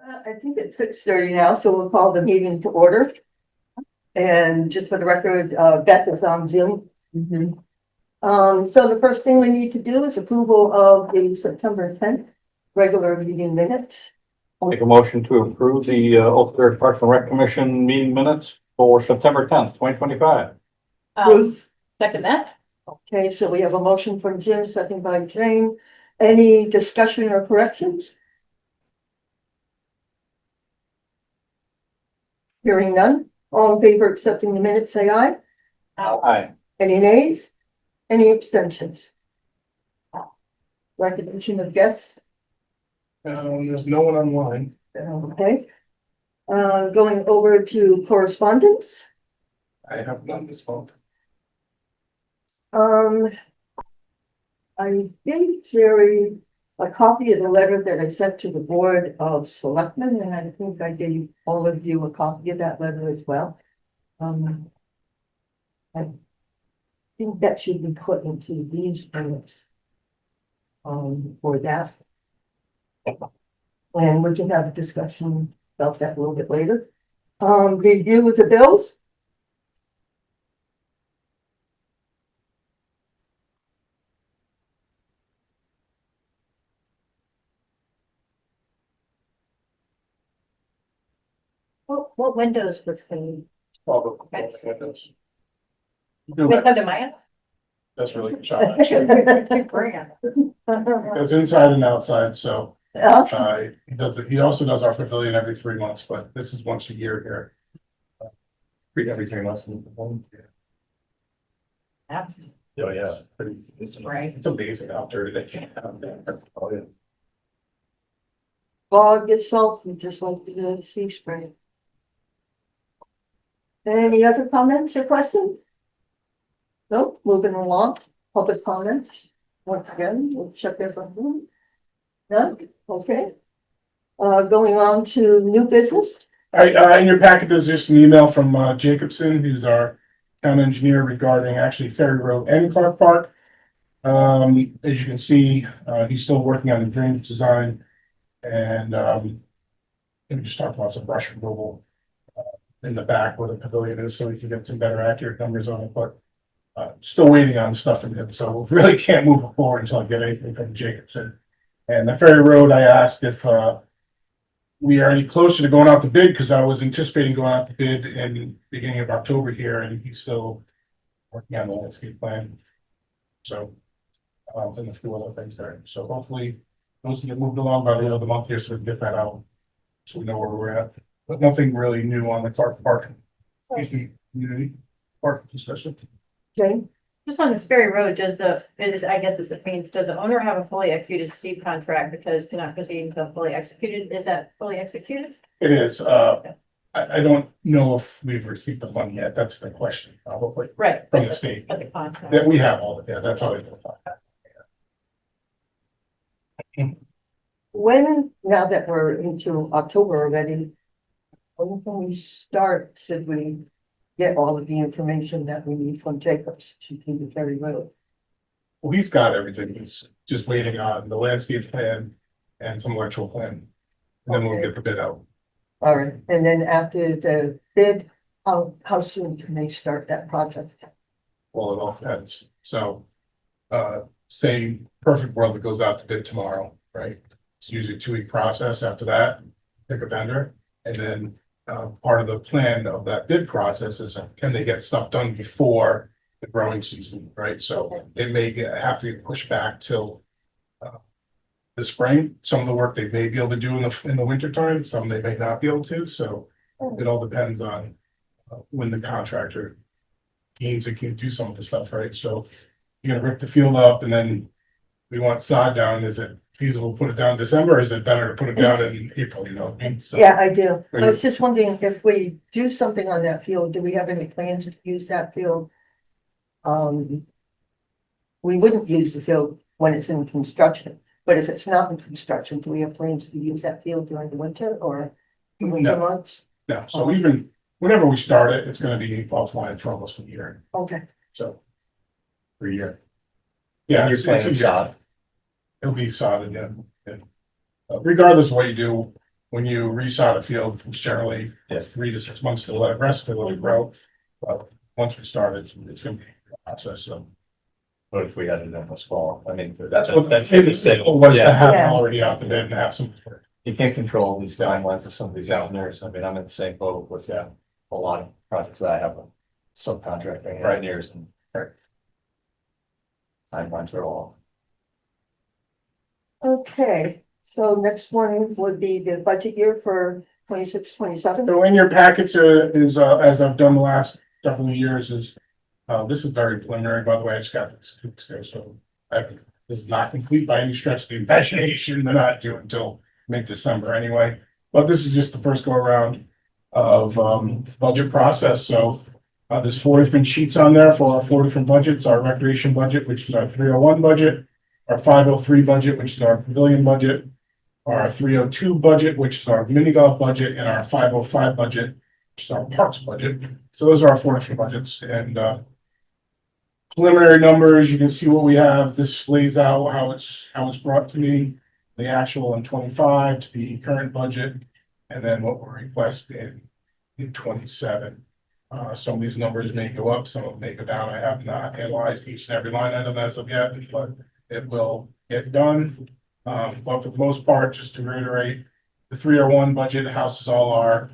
I think it's 6:30 now, so we'll call the meeting to order. And just for the record, Beth is on Zoom. So the first thing we need to do is approval of the September 10th regular meeting minutes. I'll make a motion to approve the Oakland Parks and Rec Commission meeting minutes for September 10th, 2025. Ruth. Second that. Okay, so we have a motion from Jim, second by Jane. Any discussion or corrections? Hearing none. All in favor of accepting the minutes, say aye. Aye. Any nays? Any abstentions? Recognition of guests. There's no one online. Okay. Going over to correspondence. I have none this month. I gave Jerry a copy of the letter that I sent to the Board of Selectmen, and I think I gave all of you a copy of that letter as well. I think that should be put into these minutes. For that. And we can have a discussion about that a little bit later. Review of the bills. What windows were clean? That's They come to my house? really good job, actually. Brand. It's inside and outside, so he also does our pavilion every 3 months, but this is once a year here. Every 3 months. Oh, yeah. It's Right. It's amazing how dirty they can have there. Oh, yeah. Fog is salty, just like the sea spray. Any other comments or questions? Nope, moving along, public comments. Once again, we'll check everything. None, okay. Going on to new business. All right, in your packet, there's just an email from Jacobson, who's our town engineer regarding actually Ferry Road and Clark Park. As you can see, he's still working on the drainage design and we just talked about some brush removal in the back where the pavilion is, so we can get some better accurate numbers on it, but still waiting on stuff from him, so we really can't move it forward until I get anything from Jacobson. And the Ferry Road, I asked if we are any closer to going out to bid, because I was anticipating going out to bid in the beginning of October here, and he's still working on the landscape plan. So, and a few other things there. So hopefully those can get moved along by the end of the month here, so we can get that out, so we know where we're at. But nothing really new on the Clark Park, community park discussion. Jane, Just on this Ferry Road, I guess it means, does the owner have a fully executed steep contract because cannot proceed until fully executed? Is that fully executed? It is, I don't know if we've received the money yet, that's the question, probably, Right. from the state. But the contract. That we have all, yeah, that's all we know. when, now that we're into October already, when can we start? Should we get all of the information that we need from Jacobs to do the Ferry Road? Well, he's got everything, he's just waiting on the landscape plan and some electrical plan. And then we'll get the bid out. All right, and then after the bid, how soon can they start that project? Well, it all depends, so, say perfect world that goes out to bid tomorrow, right? It's usually a 2-week process after that, pick a vendor, and then part of the plan of that bid process is can they get stuff done before the growing season, right? So it may have to get pushed back till the spring. Some of the work they may be able to do in the winter time, some they may not be able to. So it all depends on when the contractor deems it can do some of the stuff, right? So you're gonna rip the field up and then we want sod down. Is it feasible to put it down in December, or is it better to put it down in April, you know what I mean? So, Yeah, I do. I was just wondering if we do something on that field, do we have any plans to use that field? We wouldn't use the field when it's in construction, but if it's not in construction, do we have plans to use that field during the winter or the winter No. months? No, so even whenever we start it, it's gonna be offline for almost a year, Okay, so. For a year. Yeah, You're it's a planning year. sod. It'll be sodded, yeah. Regardless of what you do, when you resod a field, it's generally 3 to 6 months to let it rest, to let it grow. But once we start, it's gonna be a process, so. What if we had it in this fall? I mean, That's what that should be said. was to Yeah, have it Yeah. already out the bid and have some. you can't control these timelines of some of these engineers. I mean, I'm in the same boat with, a lot of projects that I have a subcontracting Right. engineers and. Timelines are all. Okay, so next one would be the budget year for 26-27. So in your packets is, as I've done the last several years, is, this is very preliminary, by the way, I just got this 2 weeks ago, so this is not complete by any stretch of the imagination. They're not due until mid-December anyway. But this is just the first go around of, budget process, so, there's 4 different sheets on there for our 4 different budgets, our recreation budget, which is our 301 budget, our 503 budget, which is our pavilion budget, our 302 budget, which is our mini golf budget, and our 505 budget, which is our parks budget. So those are our 4 different budgets, and preliminary numbers, you can see what we have. This lays out how it's brought to me, the actual in 25 to the current budget, and then what we're requesting in 27. Some of these numbers may go up, some of them may go down. I have not analyzed each and every line item as of yet, but it will get done. But for the most part, just to reiterate, the 301 budget houses all our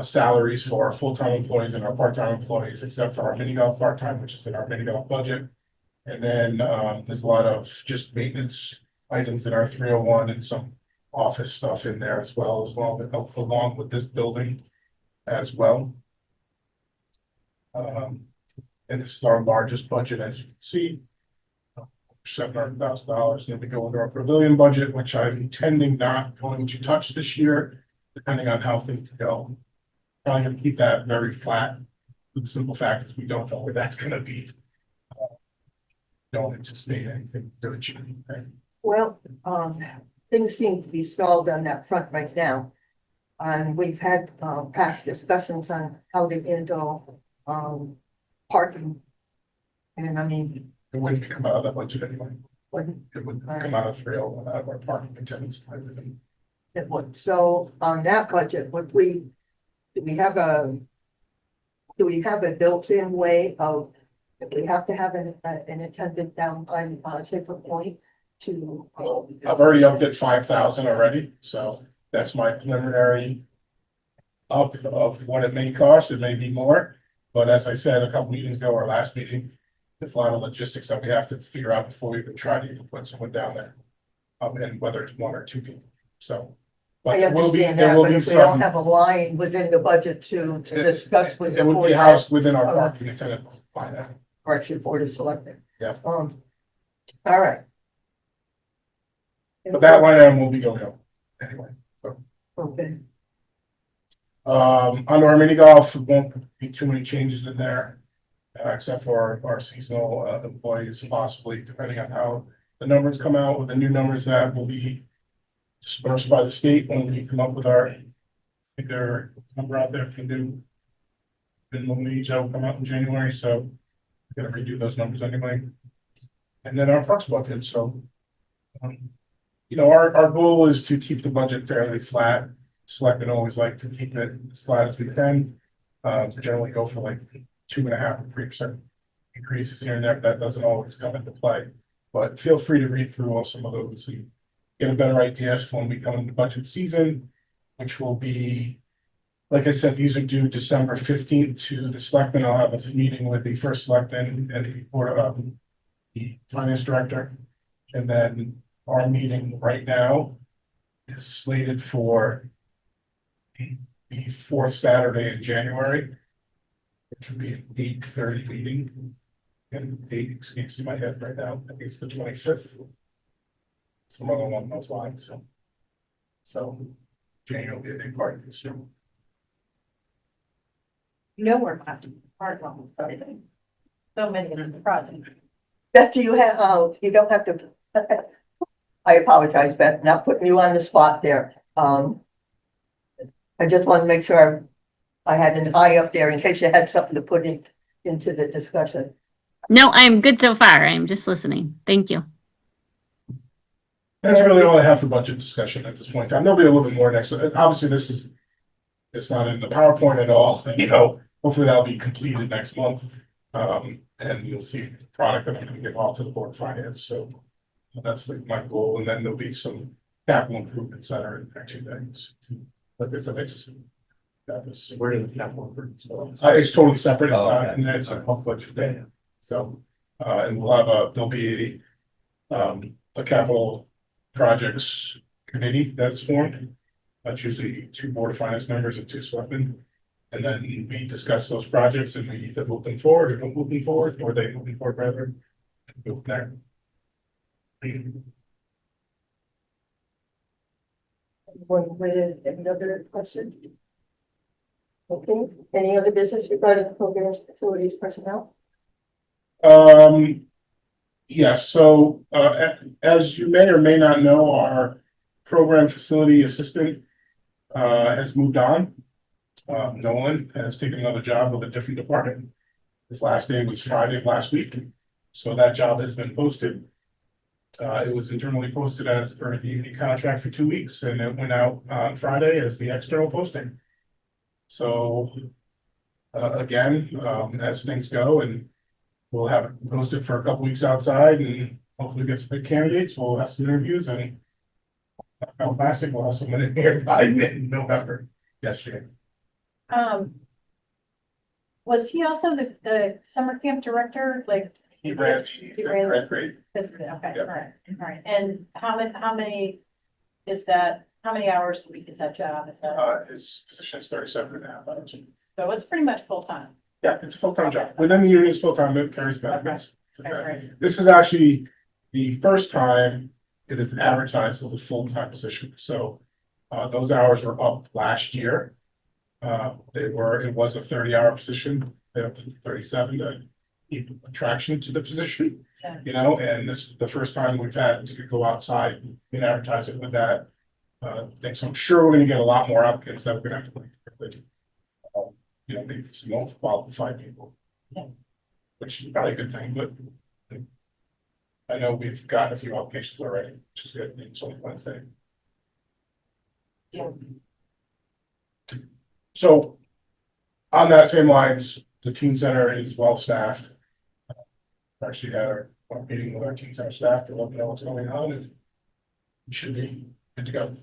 salaries for our full-time employees and our part-time employees, except for our mini golf part-time, which is in our mini golf budget. And then there's a lot of just maintenance items in our 301 and some office stuff in there as well, along with this building as well. And this is our largest budget, as you can see. $700,000. Then we go into our pavilion budget, which I'm intending not going to touch this year, depending on how things go. Probably gonna keep that very flat. The simple fact is we don't know where that's gonna be. Don't anticipate anything really changing. Well, things seem to be stalled on that front right now. And we've had, past discussions on how to handle, parking. And I mean, It wouldn't come out of that budget anyway. when It would come out of 301 out of our parking attendance. And everything. it would, so on that budget, do we have a built-in way of, if we have to have an attendant down on, Saybrook Point to? I've already upped it 5,000 already, so that's my preliminary up of what it may cost. It may be more, but as I said a couple meetings ago, our last meeting, there's a lot of logistics that we have to figure out before we even try to even put someone down there. And whether it's 1 or 2 people, so. But I there will be, understand there that, will but be if we don't some, have a line within the budget to discuss with it the would board, be housed within our parking attendant line item. correction board of selectmen. Yeah. All right. But that line item will be going up anyway. Okay, Under our mini golf, won't be too many changes in there. Except for our seasonal employees, possibly, depending on how the numbers come out, with the new numbers that will be dispersed by the state when we come up with our, their number out there can do. Minimum wage that will come out in January, so we're gonna redo those numbers anyway. And then our parks budget, so. You know, our goal is to keep the budget fairly flat. Selectmen always like to keep it as flat as we can. Generally go for like 2.5% or 3% increases here and there, but that doesn't always come into play. But feel free to read through all some of those and get a better idea when we come into budget season, which will be, like I said, these are due December 15th to the selectmen. I'll have a meeting with the first selectman and the board of the finance director. And then our meeting right now is slated for the 4th Saturday in January. Which would be an 8:30 meeting. And date escapes in my head right now. I think it's the 25th. Some other one of those lines, so January will be a big part of this year. We're not part of it. So many in the project. Beth, do you have, you don't have to, I apologize, Beth, not putting you on the spot there. I just want to make sure I had an eye up there in case you had something to put into the discussion. No, I'm good so far. I'm just listening. Thank you. That's really all I have for budget discussion at this point in time. There'll be a little bit more next, obviously, it's not in the PowerPoint at all, hopefully that'll be completed next month. And you'll see the product that I'm gonna give off to the board of finance, so that's my goal, and then there'll be some capital improvements that are in action things. Like I said, I just got this. Where did the capital improvements go? It's totally separate, it's Oh, not, okay. and then it's a public budget day, so, and we'll have there'll be a capital projects committee that's formed. That's usually 2 board of finance members and 2 selectmen. And then we discuss those projects and we either move them forward or don't move them forward, or they moving forward rather. Go from there. One with another question? Okay, any other business regarding the programs, facilities, personnel? Yes, so as you may or may not know, our program facility assistant has moved on. Nolan has taken another job with a different department. His last day was Friday of last week, so that job has been posted. It was internally posted as per the union contract for 2 weeks, and it went out on Friday as the external posting. So again, as things go, and we'll have it posted for a couple weeks outside, and hopefully get some good candidates. We'll have some interviews, and plastic, we'll have someone in here by mid-November. Yesterday. Was he also the summer camp director, like? He ran He ran- red grade. Okay, Yeah. all right, and how many is that, how many hours a week is that job, is that, His position is 37.5 hours. so it's pretty much full-time? Yeah, it's a full-time job. Within the union, it's full-time, it carries benefits. Okay, great. This is actually the first time it is advertised as a full-time position, so those hours were up last year. It was a 30-hour position, they up to 37 to keep attraction to the position. Yeah. And this is the first time we've had to go outside and advertise it with that. Thing, so I'm sure we're gonna get a lot more applicants that we're gonna have to wait. Maybe some more qualified people. Yeah. Which is probably a good thing, but. I know we've got a few applications already, which is good, it's only Wednesday. Yeah. So. On that same lines, the teen center is well staffed. Actually had our meeting with our teen center staff to let them know what's going on, and we should be good to go.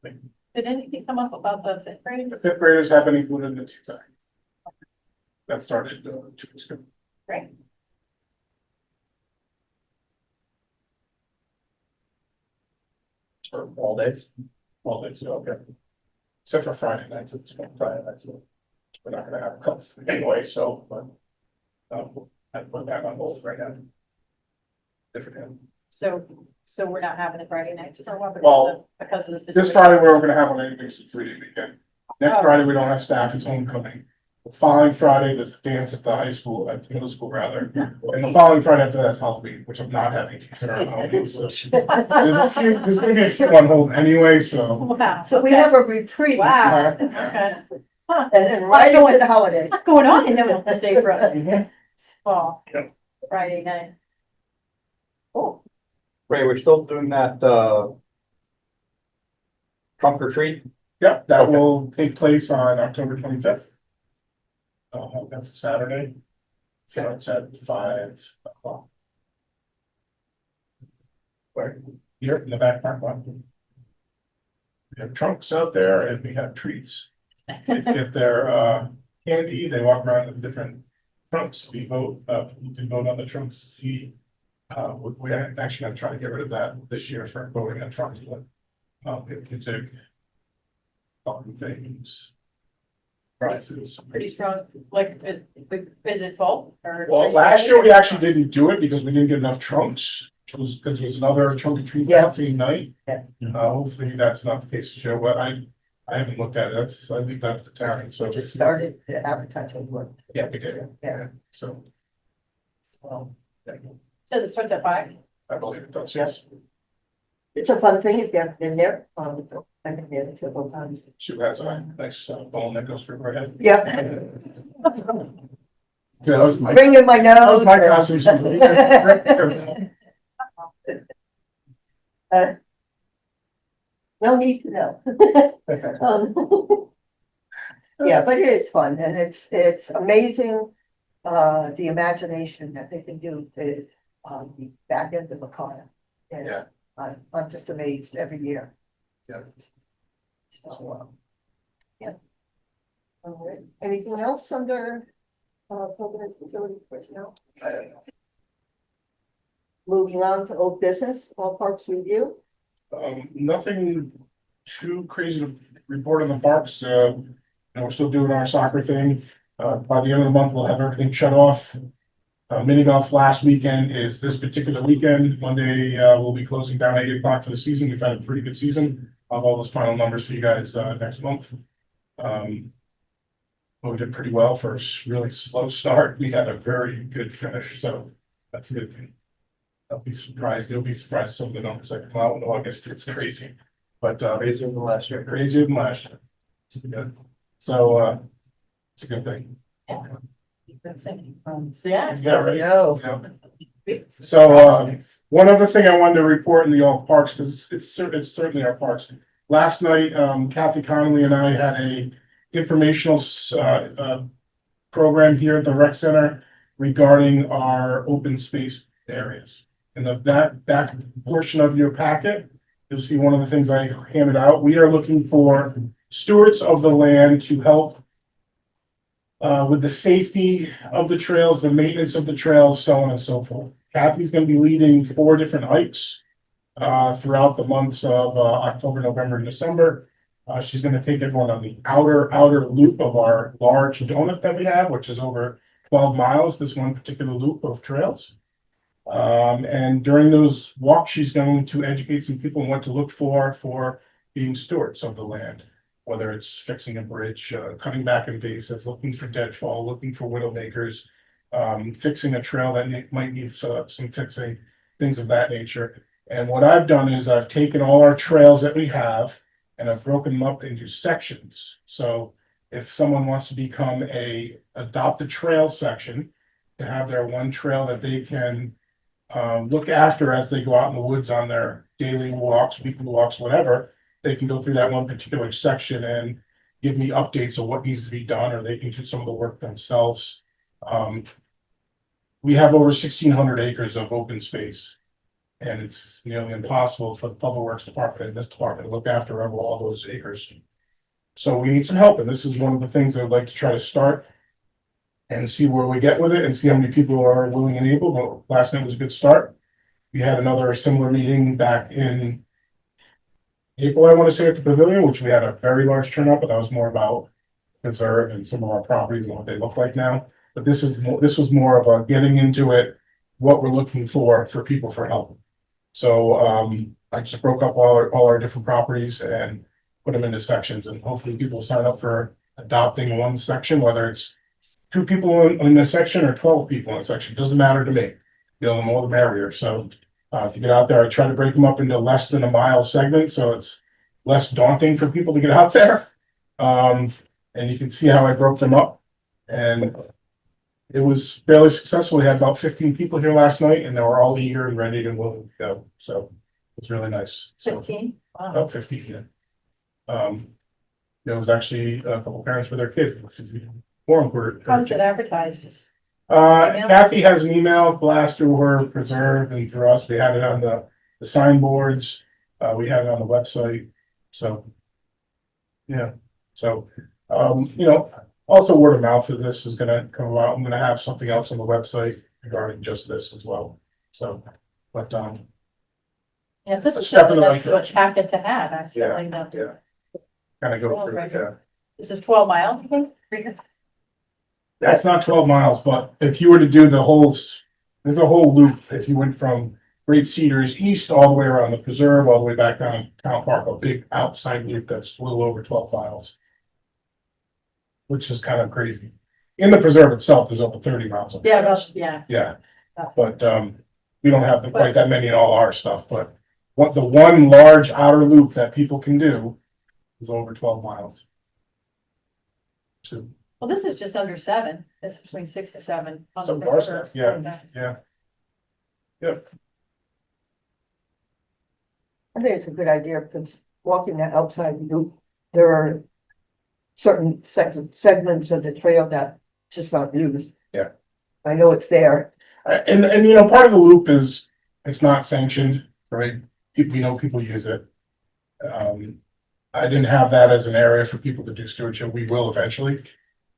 Did anything come up about the fifth grade? The 5th graders have been included in the teen center. That started 2 weeks ago. Great. For all days? Well, it's okay. Except for Friday nights, it's Friday nights. We're not gonna have a couple anyway, so, but. I put that on hold right now. Different. So we're not having it Friday night for a while Well, because of the situation? This Friday, we're gonna have one anyway, it's a 3-day weekend. Next Oh. Friday, we don't have staff, it's homecoming. The following Friday, there's a dance at the high school, at the middle school rather. And the following Friday after that's Halloween, which I'm not having to turn on. So there's gonna be a few on hold anyway, so. Wow. So we have a reprieve. Wow, uh, okay. And right into the holiday. What's going on in there with Saybrook? Fall, Yep. Friday night. Oh, Ray, we're still doing that, trunk or treat? Yep, that Okay. will take place on October 25th. That's a Saturday. So it's at 5 o'clock. Where, here in the back park lot. We have trunks out there and we have treats. Kids get their candy, they walk around with different trunks, we vote, you can vote on the trunks to see. We're actually gonna try to get rid of that this year for voting on trunks, but it can take things. Prizes. pretty strong, like, is it full or? Well, last year we actually didn't do it because we didn't get enough trunks, which was because there was another trunk or treat Yeah. that same night. Yeah. Hopefully that's not the case this year, but I haven't looked at it, I leave that up to town, so. Just started the advertising work. Yeah, we did, Yeah, so. well, So it starts at 5? I believe it does, yes. it's a fun thing if you haven't been there. I've been there several times. Sue has a nice bone that goes through her head. Yeah. Yeah, that was my. Ring in my nose. That was my costume. No need to know. Yeah, but it is fun and it's amazing, the imagination that they can do with, the back end of a car. And Yeah. I'm just amazed every year. Yeah. So, yeah. All right, anything else under, program facility personnel? Moving on to old business, all parks review. Nothing too crazy to report on the parks. We're still doing our soccer thing. By the end of the month, we'll have everything shut off. Mini golf last weekend is this particular weekend. Monday, we'll be closing down at 8 o'clock for the season. We've had a pretty good season. I'll have all those final numbers for you guys, next month. But we did pretty well for a really slow start. We had a very good finish, so that's a good thing. I'll be surprised. You'll be surprised some of the numbers that come out in August. It's crazy. But Crazier than last year. crazier than last year. It's good. So it's a good thing. Yeah, Yeah, right. go. Yeah. So one other thing I wanted to report in the all parks, because it's certainly our parks. Last night, Kathy Connolly and I had a informational program here at the rec center regarding our open space areas. And that back portion of your packet, you'll see one of the things I handed out. We are looking for stewards of the land to help with the safety of the trails, the maintenance of the trails, so on and so forth. Kathy's gonna be leading 4 different hikes throughout the months of October, November, and December. She's gonna take everyone on the outer loop of our large donut that we have, which is over 12 miles, this one particular loop of trails. And during those walks, she's going to educate some people on what to look for being stewards of the land. Whether it's fixing a bridge, cutting back invasives, looking for deadfall, looking for widowmakers, fixing a trail that might need some fixing, things of that nature. And what I've done is I've taken all our trails that we have and I've broken them up into sections. So if someone wants to become adopt a trail section, to have their one trail that they can look after as they go out in the woods on their daily walks, weekly walks, whatever, they can go through that one particular section and give me updates of what needs to be done, or they can do some of the work themselves. We have over 1,600 acres of open space. And it's nearly impossible for the Public Works Department and this department to look after all those acres. So we need some help, and this is one of the things I would like to try to start and see where we get with it and see how many people are willing and able. But last night was a good start. We had another similar meeting back in April, I want to say, at the pavilion, which we had a very large turnout, but that was more about preserve and some of our properties and what they look like now. But this was more of a getting into it, what we're looking for people for help. So I just broke up all our different properties and put them into sections, and hopefully people sign up for adopting one section, whether it's 2 people in a section or 12 people in a section, doesn't matter to me. You know, the more the merrier. So if you get out there, I try to break them up into less than a mile segments, so it's less daunting for people to get out there. And you can see how I broke them up, and it was fairly successful. We had about 15 people here last night, and they were all eager and ready and willing to go. So it's really nice. So 15? Wow. about 15. Yeah. There was actually a couple parents with their kids, which is more important. How is it advertised? Just Kathy has an email blast through her preserve and through us. We had it on the signboards. We had it on the website. So, yeah. So, also word of mouth of this is gonna come out. I'm gonna have something else on the website regarding just this as well. So, but, Yeah, this is Let's step in the really right nice to direction. packet to have, actually. Yeah, Like that. yeah. Kind of go through it, yeah. This is 12 miles, you think? That's not 12 miles, but if you were to do there's a whole loop. If you went from Great Cedars east all the way around the preserve, all the way back down Town Park, a big outside loop that's a little over 12 miles. Which is kind of crazy. In the preserve itself, there's over 30 miles. of Yeah, trails. yeah. Yeah, but we don't have quite that many in all our stuff, but the one large outer loop that people can do is over 12 miles. So, Well, this is just under 7. It's between 6 to 7. on Some the of our river. stuff, yeah. Yep. I think it's a good idea because walking that outside loop, there are certain segments of the trail that just not used. Yeah. I know it's there. And you know, part of the loop is, it's not sanctioned, right? We know people use it. I didn't have that as an area for people to do stewardship. We will eventually.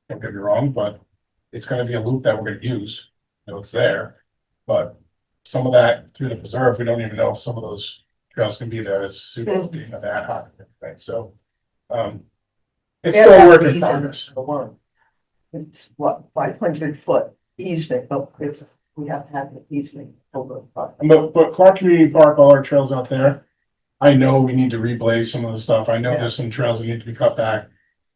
Don't get me wrong, but it's gonna be a loop that we're gonna use. You know, it's there. But some of that through the preserve, we don't even know if some of those trails can be there as soon as being an ad hoc, right? So, it's Yeah, still a that's work in easy. progress. It's what, 500 foot easement, but it's, we have to have an easement over. But Clark Community Park, all our trails out there, I know we need to reblaze some of the stuff. I know there's some trails that need to be cut back.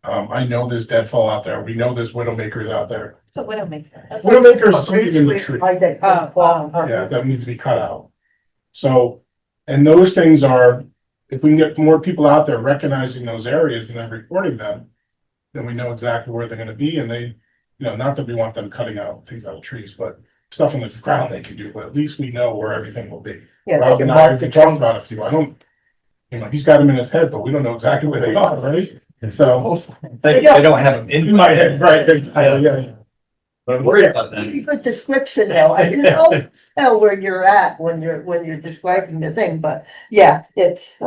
I know there's deadfall out there. We know there's widowmakers out there. So Widowmaker. Widowmakers is something in the tree. Like that. Yeah, that needs to be cut out. So, and those things are, if we can get more people out there recognizing those areas and then reporting them, then we know exactly where they're gonna be, and they, you know, not that we want them cutting out things out of trees, but stuff in the ground they can do, but at least we know where everything will be. Yeah, they Rob can and I mark have the talked about a few. I don't, you know, he's got them in his head, but we don't know exactly where they are, right? So. They don't have them In my head, right, yeah. But I'm worried about Pretty that. good description though. I can always tell where you're at when you're describing the thing, but yeah, it's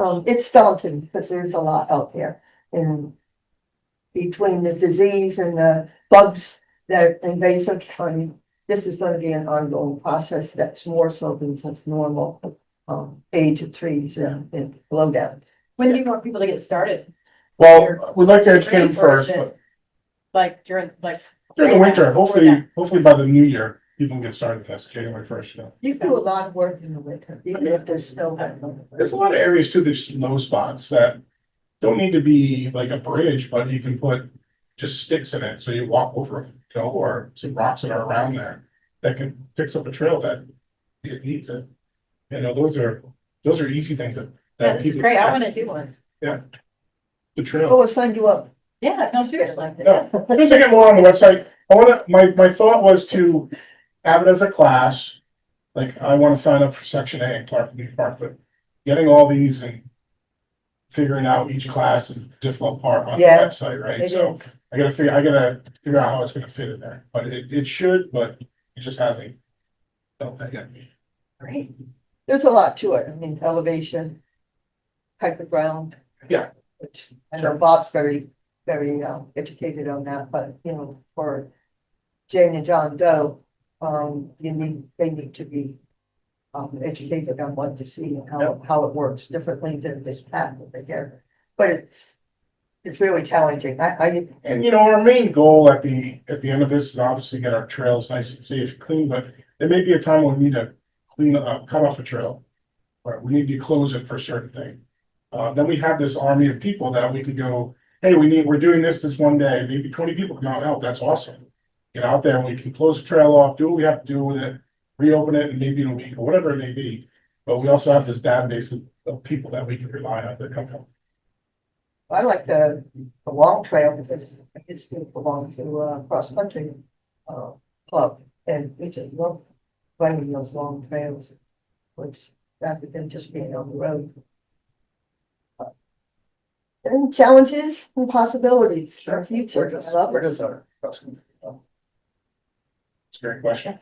daunting because there's a lot out there. And between the disease and the bugs that are invasive, I mean, this is gonna be an ongoing process that's more so than just normal age of trees and blowdowns. When do you want people to get started? Well, we'd like to educate them first, but Like during, like. during the winter, hopefully by the new year, people can get started with this, January 1st, you know. You do a lot of work in the winter, even if there's snow. There's a lot of areas too, there's low spots that don't need to be like a bridge, but you can put just sticks in it, so you walk over them, you know, or some rocks that are around there that can fix up a trail that it needs it. You know, those are easy things that. Yeah, this is people- great. I want to do one. The trail. Oh, we'll sign you up. Yeah, no, seriously. Yeah, as soon as I get more on the website, my thought was to have it as a class. Like, I wanna sign up for section A in Clark Community Park, but getting all these and figuring out each class is the difficult part on the Yeah, website, right? it So is. I gotta figure out how it's gonna fit in there, but it should, but it just hasn't. Built that yet. Great. There's a lot to it. I mean, elevation, type of ground. Yeah. Which I know Bob's very educated on that, but you know, for Jane and John Doe, they need to be educated on what to see and how it works differently than this path over here. But it's really challenging. And you know, our main goal at the end of this is obviously get our trails nice and safe and clean, but there may be a time when we need to cut off a trail. Or we need to close it for a certain thing. Then we have this army of people that we can go, hey, we're doing this one day, maybe 20 people come out and help, that's awesome. Get out there and we can close the trail off, do what we have to do with it, reopen it in maybe in a week or whatever it may be. But we also have this database of people that we can rely on that come help. I like the long trail because I used to belong to cross country club, and we just love running those long trails, which rather than just being on the road. And challenges and possibilities for the future. I love Where it. does our cross country go? It's a great question.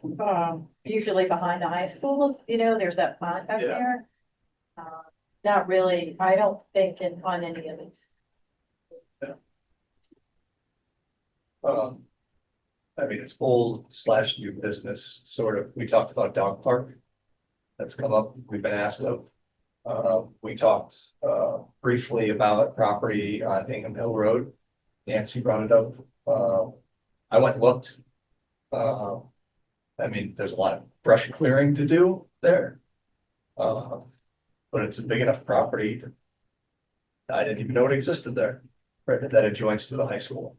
Usually behind the high school, you know, there's that pond back Yeah. there. Not really, I don't think on any of these. I mean, it's old / new business, sort of. We talked about dog park. That's come up, we've been asked of. We talked briefly about property on Hingham Hill Road. Nancy brought it up. I went and looked. I mean, there's a lot of brush clearing to do there. But it's a big enough property. I didn't even know it existed there, right, that adjoins to the high school.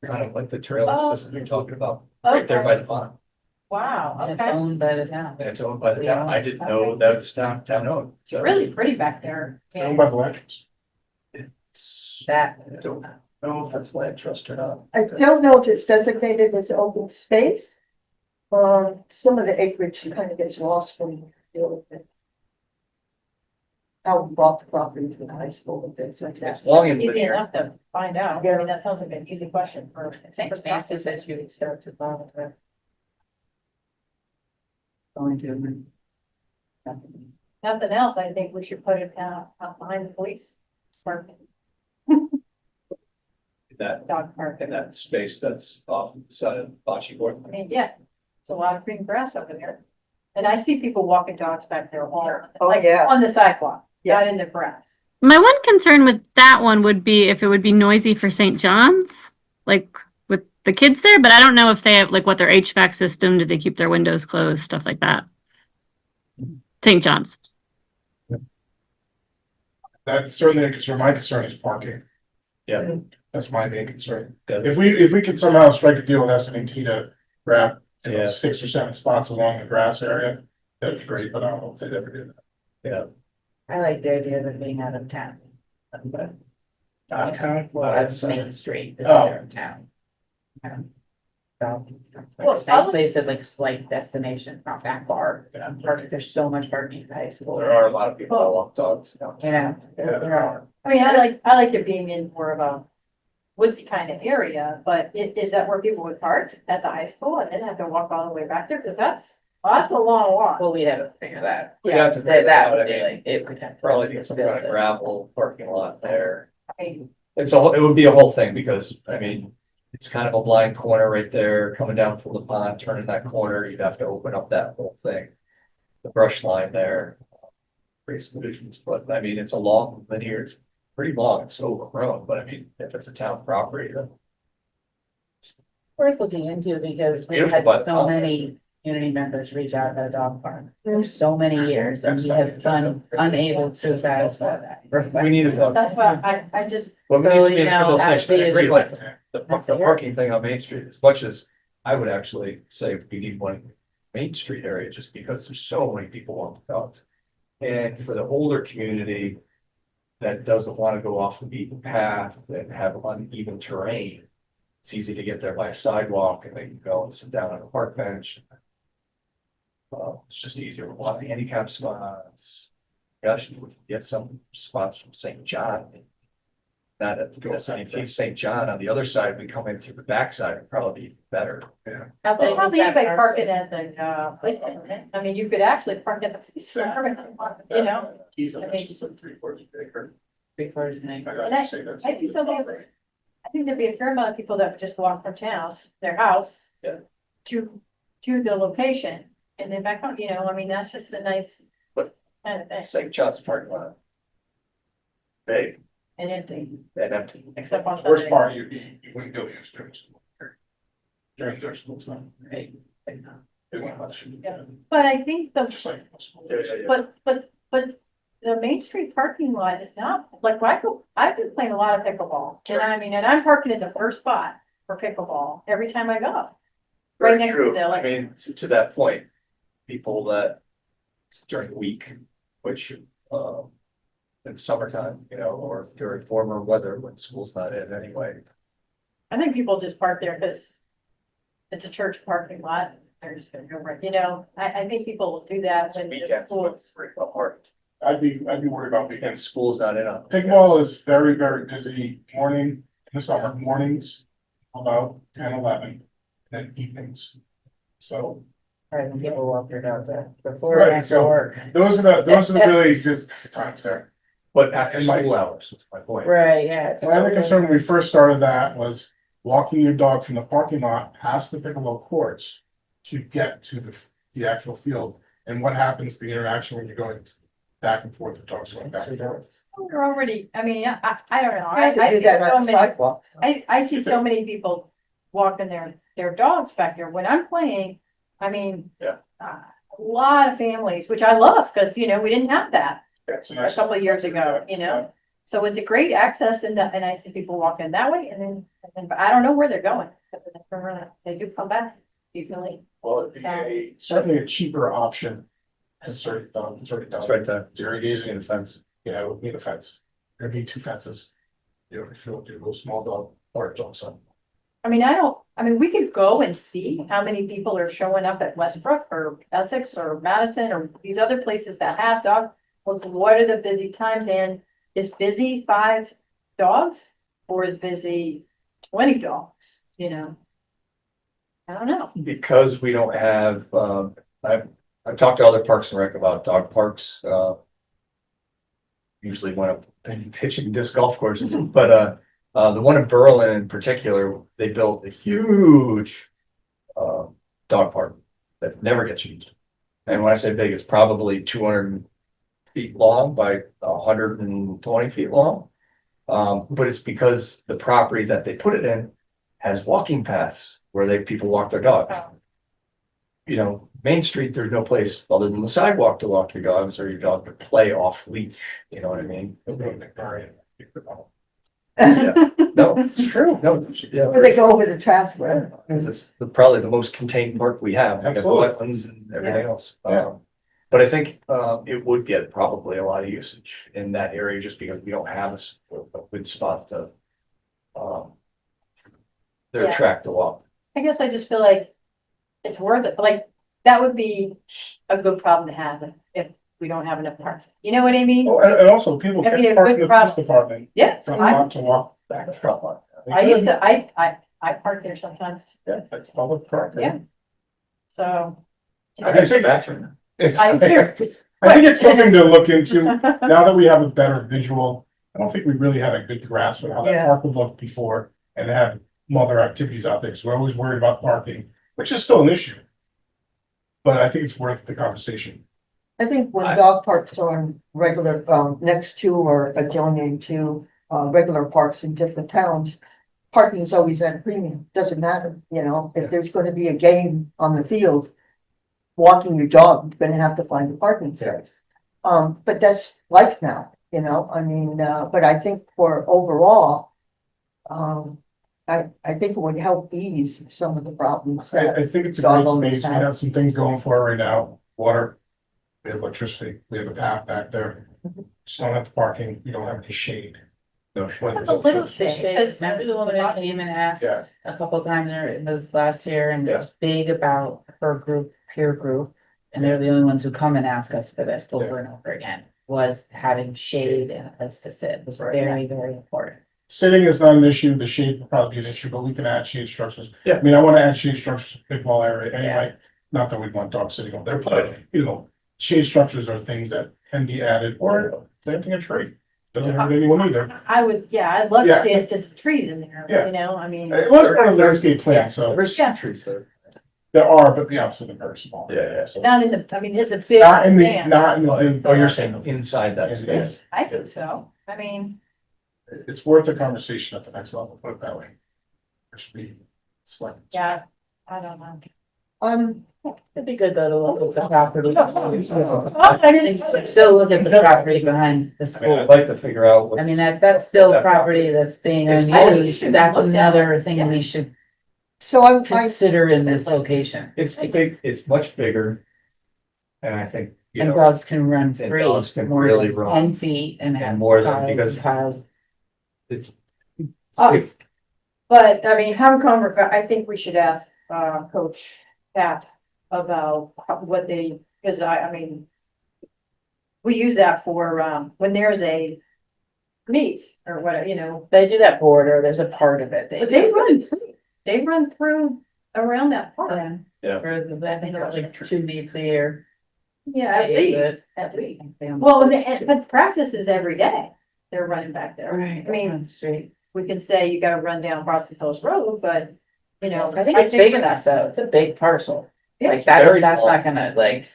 Kind of like the trail system you're talking about, right there by the pond. Wow, And it's okay. owned by the town. And it's owned by the town. I didn't know that it's town owned. It's really pretty back there. It's owned by the Latches. That. I don't know if it's land trust or not. I don't know if it's designated as open space. Some of the acreage kind of gets lost when you deal with it. how we bought the property for the high school and things like that. It's long and Easy linear. enough to find out. I mean, that sounds like an easy question for. I think Nancy said she would start to volunteer. Going to. Nothing else, I think we should put it out behind the police. Park, That, dog park. in that space that's off the side of Bocce Court. I mean, yeah, it's a lot of green grass over there. And I see people walking dogs back there all, Oh, like, yeah. on the sidewalk, Yeah. not in the grass. My one concern with that one would be if it would be noisy for St. John's, like with the kids there, but I don't know if they have like what their HVAC system, do they keep their windows closed, stuff like that. St. John's. That's certainly a concern. My concern is parking. Yeah. That's my main concern. Good. If we could somehow strike a deal with SNT to grab, Yeah. 6 or 7 spots along the grass area, that'd be great, but I don't know if they'd ever do that. I like the idea of it being out of town. Downtown? Well, that's Main Street, the Oh. center of town. So, Well, nice place to like slight destination, not that far. There's so much parking at high school. There are a lot of people that walk dogs down. You know, there are. I mean, I like it being in more of a woodsy kind of area, but is that where people would park at the high school and then have to walk all the way back there? Cause that's a long walk. Well, we'd have to figure that. We'd have to That figure that out, would I be mean, like, it would have to. probably need some kind of build it. gravel parking lot there. I mean, It's it would be a whole thing because, I mean, it's kind of a blind corner right there, coming down from the pond, turning that corner, you'd have to open up that whole thing. The brush line there. Create some visions, but I mean, it's a long linear, it's pretty long, it's overgrown, but I mean, if it's a town property, then. Worth looking into because we've Beautiful, had but- so many community members reach out about a dog park for so many years and we have been unable to satisfy that. We need to. that's why I just, Well, we So, need to be you in know, that would I be a agree, good like, one. the That's the it. parking thing on Main Street, as much as I would actually say we need one in Main Street area, just because there's so many people walking dogs. And for the older community that doesn't want to go off the beaten path and have uneven terrain, it's easy to get there by a sidewalk and they can go and sit down on a park bench. It's just easier with a lot of handicap spots. Gosh, if we could get some spots from St. John. Not at the St. John, on the other side, we come in through the backside, it'd probably be better. How big there's is probably that anybody parcel? parking at the, police station. I mean, you could actually park at the police department, you know? He's I mean- 3/4 acre. 3/4 of an acre. And I think there'd be a fair amount of people that would just walk from town, their house. Yeah. To the location and then back home, you know, I mean, that's just a nice. But- Kind of thing, St. John's parking lot. Big and empty, and empty. except on Worst Sunday. part, you wouldn't go use during school. During their school time. Right. They wouldn't let you. Yeah. But I think Just like. but the Main Street parking lot is not, like, I've been playing a lot of pickleball. And I mean, and I'm parking at the first spot for pickleball every time I go. Right Very next to true. the, I like, mean, to that point, people that during the week, which, in summertime, you know, or during warmer weather when school's not in anyway. I think people just park there because it's a church parking lot. They're just gonna go right, you know, I think people will do that It's when the weekends, school. when it's pretty hard. I'd be worried about And weekends. school's not in on. Pickleball is very, very busy morning, in the summer, mornings, about 10, 11, then evenings. So Right, when people walk their dog there before Right, and after so- work. those are the really busy times there. But after And my- school hours, is my point. Right, yeah. So my other concern when we first started that was walking your dog from the parking lot past the pickleball courts to get to the actual field. And what happens, the interaction when you're going back and forth, the dog's going back and forth. They're already, I mean, I don't know. I I do see that so on the many, sidewalk. I see so many people walking their dogs back there. When I'm playing, I mean. Yeah. A lot of families, which I love, because, you know, we didn't have that That's a couple of years ago, you know? So it's a great access and I see people walking that way but I don't know where they're going. They do come back, usually. Well, it'd be certainly a cheaper option. It's already done, it's already done. That's right there. It's irrigation and fence, yeah, it would need a fence. There'd be 2 fences. You know, if you want to do a small dog or a dog son. I mean, we could go and see how many people are showing up at Westbrook or Essex or Madison or these other places that have dog. well, what are the busy times, and is busy 5 dogs? Or is busy 20 dogs, you know? I don't know. Because we don't have, I've talked to other Parks and Rec about dog parks, usually when I'm pitching disc golf courses, but, the one in Berlin in particular, they built a huge, dog park that never gets used. And when I say big, it's probably 200 feet long by 120 feet long. But it's because the property that they put it in has walking paths where people walk their dogs. Oh. You know, Main Street, there's no place other than the sidewalk to walk your dogs or your dog to play off leash, you know what I mean? Yeah. No, it's true, no, yeah. Where they go over the trash, where. Because it's probably the most contained park we have. We have Absolutely. wetlands and everything else. Yeah. But I think it would get probably a lot of usage in that area just because we don't have a good spot to their Yeah. track to walk. I guess I just feel like it's worth it, like, that would be a good problem to have if we don't have enough parks. You know what I mean? Oh, and also people That'd be can a park in good the police problem. department Yeah, from I, lot to walk back. The front line. I used to, I park there sometimes, Yeah, that's public park. Yeah. so. I think bathroom. it's, I I used think to. it's something to look into. Now that we have a better visual, I don't think we really had a good grasp of how that Yeah. park would look before and have other activities out there, because we're always worried about parking, which is still an issue. But I think it's worth the conversation. I think when dog parks are in regular, next to or adjoining to, regular parks in different towns, parking is always at a premium, doesn't matter, you know, if there's gonna be a game on the field, walking your dog, you're gonna have to find a parking space. But that's life now, you know, I mean, but I think for overall, I think it would help ease some of the problems. I think it's a Dog great owners space. We have. have some things going for it right now. Water. We have electricity. We have a path back there. Just don't have the parking. We don't have any shade. No, But- That's a little The thing, shade, because remember the woman that came and asked Yeah, a couple of times in this last year and Yeah. was big about her group, peer group. And they're the only ones who come and ask us for this over and over again, was having shade and a place to sit was very, very important. sitting is not an issue. The shade will probably be an issue, but we can add shade structures. Yeah. I mean, I want to add shade structures to the pickleball area anyway. Not that we'd want dogs sitting up there, but you know, shade structures are things that can be added or planting a tree. Doesn't hurt anyone either. I would, yeah, I'd love to Yeah. see us get some trees in there, Yeah. you know, I mean. It was part of the landscape plan, so There's some trees there. there are, but the opposite are very small. Yeah. So- Not in the, I mean, it's a big. Not in the, land. not in the. Oh, you're saying inside that space? I think so, I mean, It's worth a conversation at the next level, put it that way. There should be select. yeah, I don't know. It'd be good though to look at the property. Oh, I didn't- Still look at the property behind the I mean, I'd school. like to figure out what's. I mean, if that's still property that's being I think it unused, should be that's looked at. another thing we should So I, consider in this location. It's big, it's much bigger. And I think, you And know, dogs can run and free dogs can more really than run. 10 feet and have more than- piles and because- piles. it's, But, I mean, I think we should ask, Coach Pat about what they, because I mean. We use that for, when there's a meet or whatever, you know, They do that border, there's a part of it. but they run through around that park. Yeah. Yeah. For the, I think it's like 2 meets a year. Yeah, at They do least, it. at least. They Well, almost- but practice is every day. They're running back there. Right, I mean, on the street. we can say you gotta run down Boston Post Road, but, you know. I think it's big enough though, it's a big parcel. Yeah. Like that, very that's small. not gonna like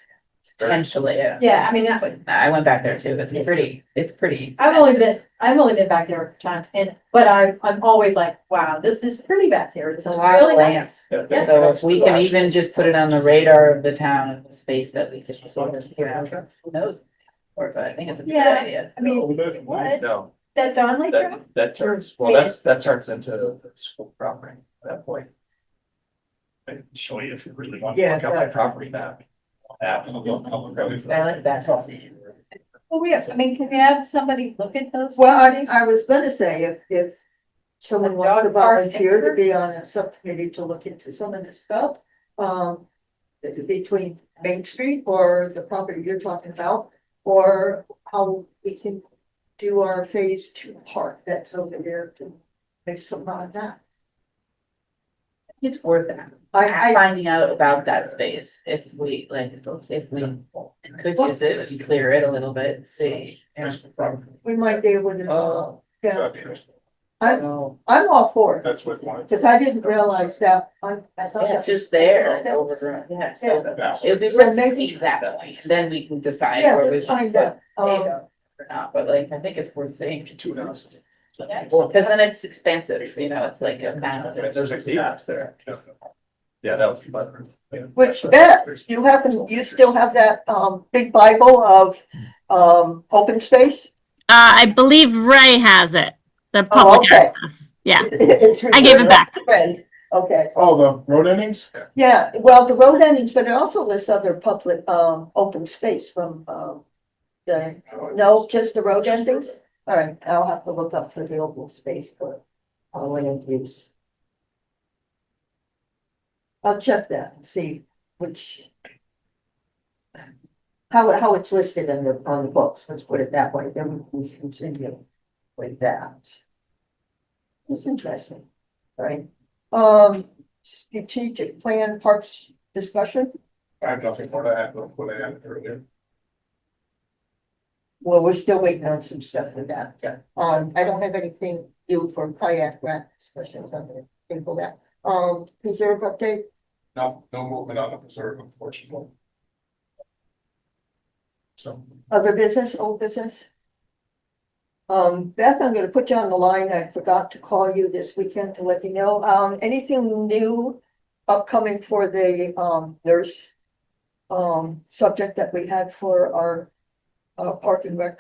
potentially. Yeah, I mean, I went back there too, it's pretty. I've only been back there a time, but I'm always like, wow, this is pretty back there. It's It's a lot of really land. nice. yeah. So if we can even just put it on the radar of the town and the space that we could sort of, you know, know. Or, but I think it's a good Yeah. idea. I mean, Oh, that- what, No, that Don Lake Trail? that turns, well, that turns into the school property at that point. I can show you if you really want to Yeah, look at my that's- property map. I like that. Well, I mean, can we have somebody look at those? well, things? I was gonna say, if someone A wants to dog park volunteer to expert? be on a subcommittee to look into some of this stuff, between Main Street or the property you're talking about, or, how we can do our phase 2 park that's over there to make some out of that. It's worth it. I, Finding out about that space, if we, like, if we could use it, and clear it a little bit, see. we might be able to, Oh. yeah, That'd be nice. I'm Oh, all for it, That's what one. because I didn't realize that. it's just there, overgrown, yeah, so it would be So worth to maybe- see that point, then we can decide Yeah, where we. let's find put out. potato Or not, but like, I think it's worth seeing. 2 houses. Well, cause then it's expensive, you know, it's like a massive. There's a gaps there. Yeah, that was the button. Which, Beth, you still have that, big Bible of, open space? I believe Ray has it, the Oh, public okay. access. Yeah, It's I gave it back. Friend. Okay, Oh, the road endings? yeah, well, the road endings, but it also lists other public, open space from, no, just the road endings? All right, I'll have to look up for the open space for, land use. I'll check that and see which. How it's listed on the books, let's put it that way, then we can continue with that. It's interesting, right? Strategic plan parks discussion, I have nothing more to add, but what I had earlier. well, we're still waiting on some stuff with that. I don't have anything due for kayak rack discussions, I'm gonna table that. Preserve update, No movement on the preserve, unfortunately. So, other business, old business? Beth, I'm gonna put you on the line. I forgot to call you this weekend to let you know. Anything new upcoming for the, nurse subject that we had for our, park and rec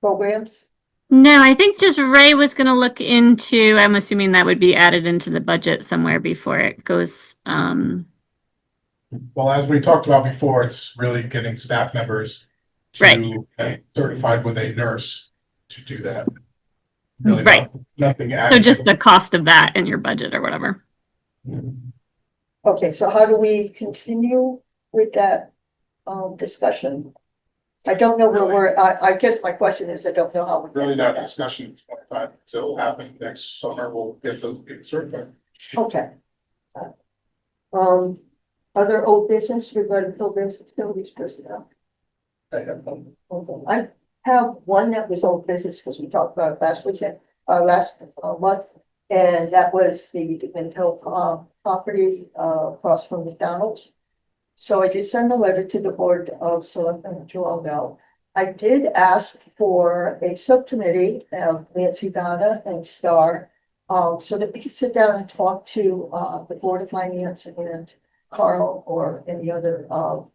programs? No, I think just Ray was gonna look into, I'm assuming that would be added into the budget somewhere before it goes, well, as we talked about before, it's really getting staff members to get certified with a nurse to do that. Really Right. nothing so added. just the cost of that in your budget or whatever. Okay, so how do we continue with that, discussion? I don't know where I guess my question is, I don't know how. Really not discussion at this point in time. So it'll happen next summer. We'll get those people certified. Okay. Other old business regarding programs and facilities personnel? I have one. Okay, I have one that was old business because we talked about it last weekend, last month. And that was the Dickman Hill, property, across from McDonald's. So I did send a letter to the Board of Selectmen, which you all know. I did ask for a subcommittee of Nancy Donna and Star, so that we could sit down and talk to, the Board of Finance and Carl or any other,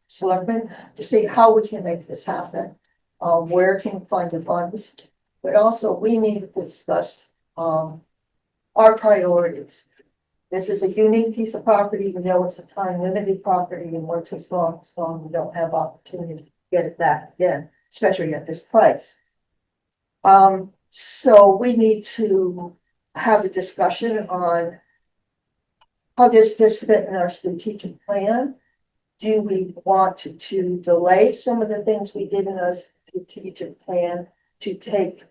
selectmen to see how we can make this happen. Where can we find the funds? But also we need to discuss, our priorities. This is a unique piece of property, we know it's a time limited property, and once it's gone, we don't have opportunity to get it back again, especially at this price. So we need to have a discussion on how does this fit in our strategic plan? Do we want to delay some of the things we did in our strategic plan to take,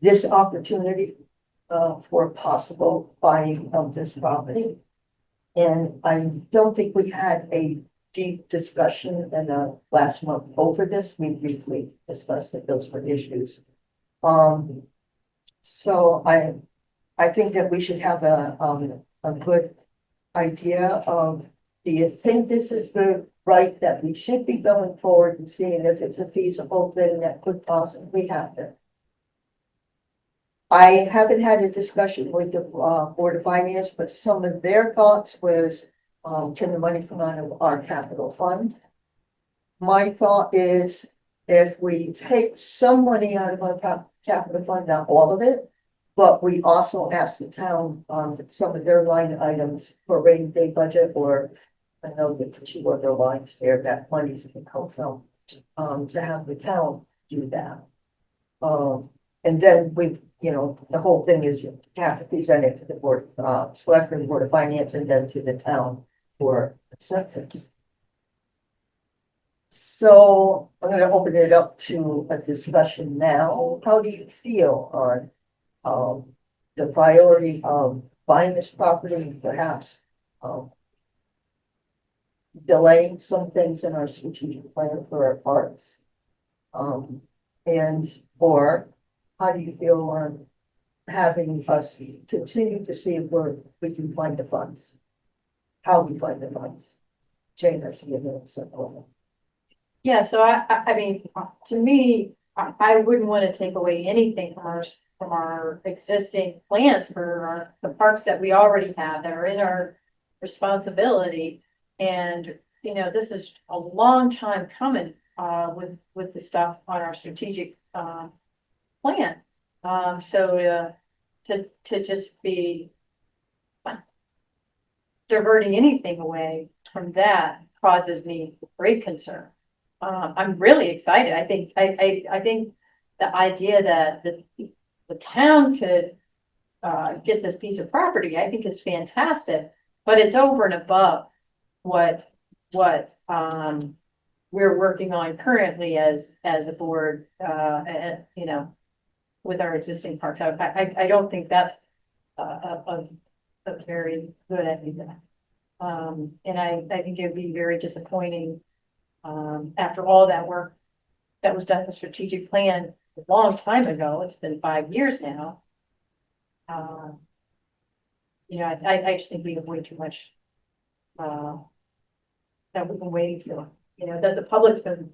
this opportunity for possible buying of this property? And I don't think we had a deep discussion in the last month over this. We briefly discussed that those were issues. So I think that we should have a good idea of, do you think this is the right that we should be going forward and seeing if it's a feasible thing that could possibly happen? I haven't had a discussion with the, Board of Finance, but some of their thoughts was, can the money come out of our capital fund? My thought is, if we take some money out of our capital fund, not all of it, but we also ask the town on some of their line items for rainy day budget, or I know that two other lines there that money's can come from, to have the town do that. And then we, the whole thing is you have to present it to the Board, Selectmen, Board of Finance, and then to the town for acceptance. So I'm gonna open it up to a discussion now. How do you feel on, the priority of buying this property, perhaps, delaying some things in our strategic plan for our parks? And, or how do you feel on having us continue to see if we can find the funds? How we find the funds? Jane, I see a little simple. Yeah, so I mean, to me, I wouldn't want to take away anything from our existing plans for the parks that we already have that are in our responsibility. And, you know, this is a long time coming, with the stuff on our strategic, plan. So, to just be diverting anything away from that causes me great concern. I'm really excited. I think the idea that the town could get this piece of property, I think is fantastic, but it's over and above what we're working on currently as a board, you know, with our existing parks. I don't think that's a very good idea. And I think it'd be very disappointing, after all that work that was done in the strategic plan a long time ago. It's been 5 years now. You know, I just think we have way too much, that we've been waiting for, you know, that the public's been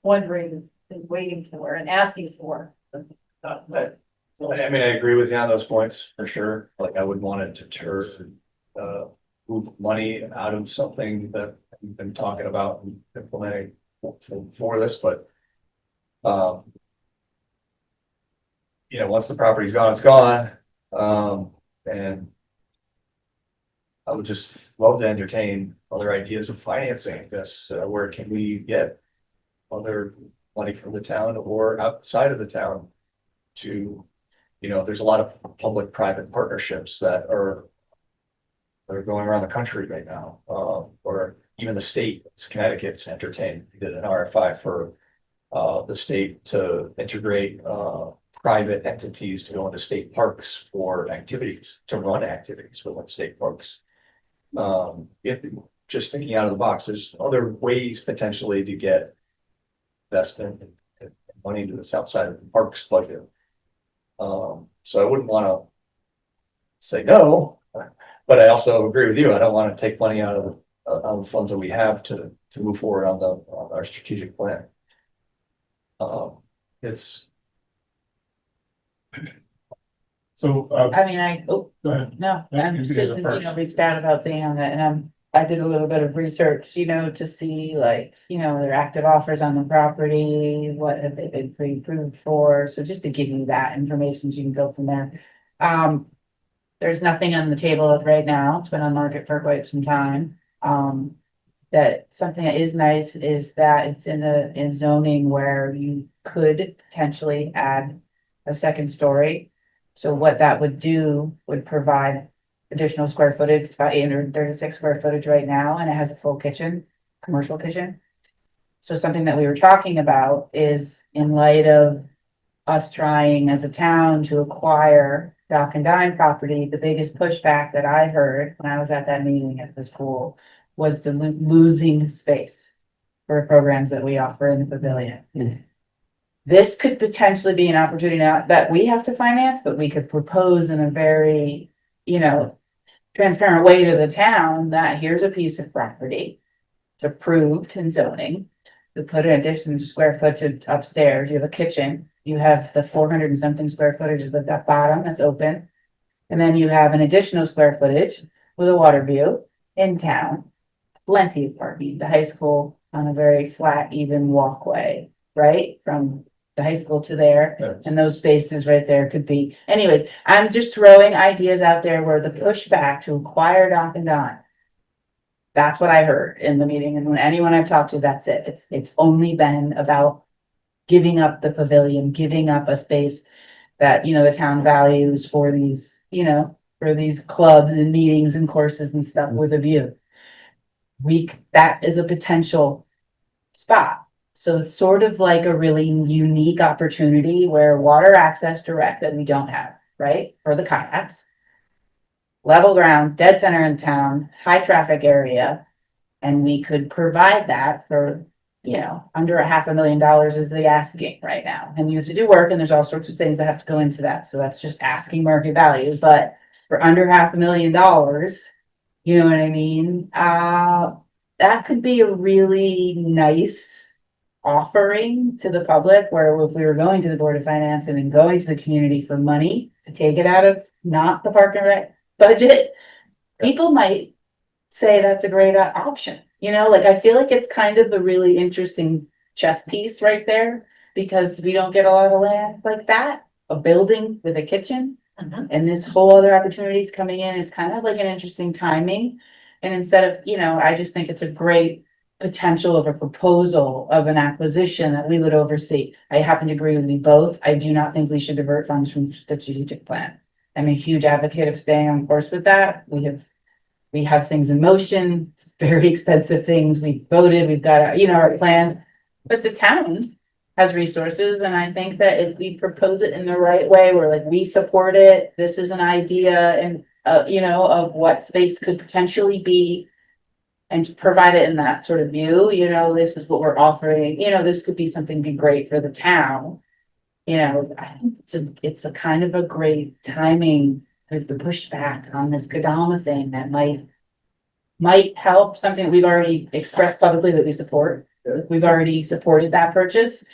wondering and waiting for and asking for. But, I mean, I agree with you on those points for sure. Like, I would want to deter, move money out of something that we've been talking about and implementing for this, but, you know, once the property's gone, it's gone. And I would just love to entertain other ideas of financing this. Where can we get other money from the town or outside of the town to, you know, there's a lot of public-private partnerships that are going around the country right now, or even the state, Connecticut's entertained, did an RFI for the state to integrate private entities to go into state parks for activities, to run activities within state parks. Just thinking out of the box, there's other ways potentially to get investment and money into this outside of the parks budget. So I wouldn't want to say no, but I also agree with you. I don't want to take money out of the funds that we have to move forward on our strategic plan. It's So, I mean, go ahead. no, Yeah, I'm you just, can do you the first. know, reached out about being on it, and I did a little bit of research, you know, to see like, you know, their active offers on the property, what have they been pre-approved for, so just to give you that information, so you can go from there. There's nothing on the table right now, it's been on market for quite some time. That something that is nice is that it's in zoning where you could potentially add a second story. So what that would do would provide additional square footage, it's about 836 square footage right now, and it has a full kitchen, commercial kitchen. So something that we were talking about is, in light of us trying as a town to acquire Dock and Dine property, the biggest pushback that I heard when I was at that meeting at the school was the losing space for programs that we offer in the pavilion. This could potentially be an opportunity now that we have to finance, but we could propose in a very, you know, transparent way to the town that here's a piece of property. It's approved in zoning. To put an additional square footage upstairs, you have a kitchen, you have the 400 and something square footage with that bottom that's open. And then you have an additional square footage with a water view in town. Plenty of parking, the high school on a very flat, even walkway, right? From the high school to there, Yes. and those spaces right there could be, anyways, I'm just throwing ideas out there where the pushback to acquire Dock and Dine. That's what I heard in the meeting, and when anyone I've talked to, that's it. It's only been about giving up the pavilion, giving up a space that, you know, the town values for these, you know, for these clubs and meetings and courses and stuff with a view. That is a potential spot. So it's sort of like a really unique opportunity where water access direct that we don't have, right? For the kayaks. Level ground, dead center in town, high traffic area. And we could provide that for, under $500,000 is the asking right now. And you have to do work and there's all sorts of things that have to go into that. So that's just asking market value, but for under $500,000, you know what I mean? That could be a really nice offering to the public, where if we were going to the Board of Finance and then going to the community for money to take it out of not the park and rec budget, people might say that's a great option. Like I feel like it's kind of a really interesting chess piece right there, because we don't get a lot of land like that, a building with a kitchen. And this whole other opportunity is coming in. It's kind of like an interesting timing. And instead of, I just think it's a great potential of a proposal of an acquisition that we would oversee. I happen to agree with you both. I do not think we should divert funds from the strategic plan. I'm a huge advocate of staying on course with that. We have things in motion, very expensive things. We voted, we've got, our plan, but the town has resources. And I think that if we propose it in the right way, where like we support it, this is an idea and, of what space could potentially be, and provide it in that sort of view, this is what we're offering, this could be something be great for the town. I think it's a kind of a great timing with the pushback on this Kadama thing that might help, something we've already expressed publicly that we support. We've already supported that purchase.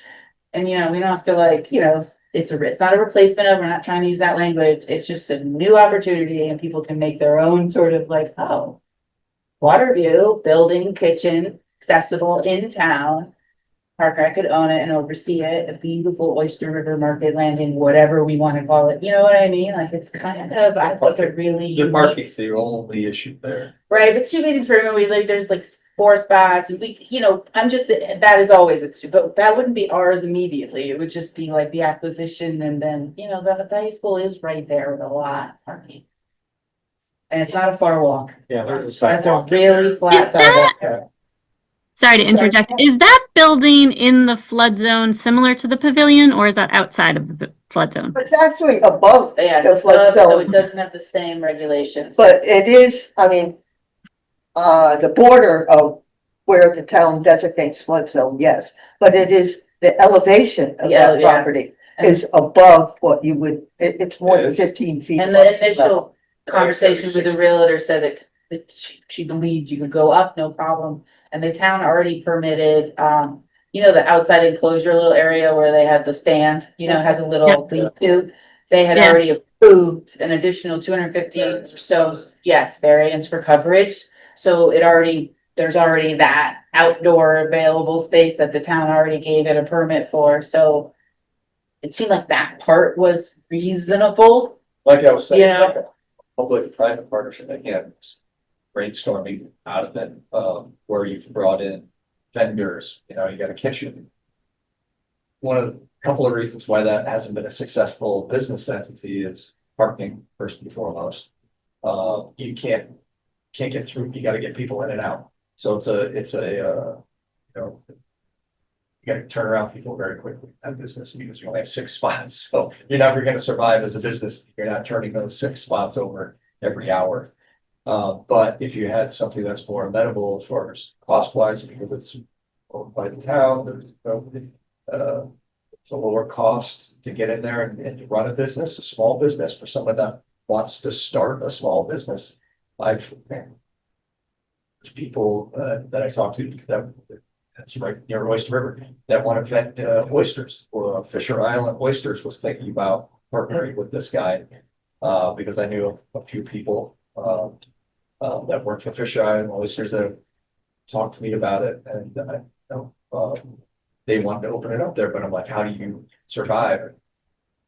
And, we don't have to it's not a replacement of, we're not trying to use that language. It's just a new opportunity and people can make their own sort of water view, building, kitchen, accessible in town. Park Rec could own it and oversee it, a beautiful Oyster River Market Landing, whatever we want to call it, you know what I mean? Like it's kind of, I think a really. The parking's the only issue there. Right, but 2 meetings per we there's 4 spots and we, I'm just, that is always an issue, but that wouldn't be ours immediately. It would just be like the acquisition and then, the high school is right there with a lot of parking. And it's not a far walk. Yeah, there's a That's a sidewalk. really flat Is that- sidewalk. Sorry to interject. Is that building in the flood zone similar to the pavilion, or is that outside of the flood zone? It's actually above Yeah, the flood so it zone, doesn't have the same regulations. but it is, the border of where the town designates flood zone, yes. But it is, the elevation of Yeah, that yeah. property is above what you would, it's more than 15 feet. And above the sea level. initial conversation with the realtor said that she believed you could go up, no problem. And the town already permitted, the outside enclosure little area where they had the stand, has a little lean-to. They had Yeah. already approved an additional 250 or so, yes, variance for coverage. So there's already that outdoor available space that the town already gave it a permit for. So it seemed like that part was reasonable. Like I was saying, Yeah. like a public-private partnership, again, brainstorming out of it, where you've brought in vendors, you got a kitchen. One of the couple of reasons why that hasn't been a successful business entity is parking first and foremost. You can't get through, you gotta get people in and out. So it's a you gotta turn around people very quickly in that business because you only have 6 spots. So you're never gonna survive as a business. You're not turning those 6 spots over every hour. But if you had something that's more amenable as far as cost wise, because it's owned by the town, there's a lower cost to get in there and to run a business, a small business for someone that wants to start a small business. There's people that I talked to that's right near Oyster River that want to vet oysters, or Fisher Island Oysters was thinking about partnering with this guy because I knew a few people that work for Fisher Island Oysters that have talked to me about it, and they wanted to open it up there, but I'm like, how do you survive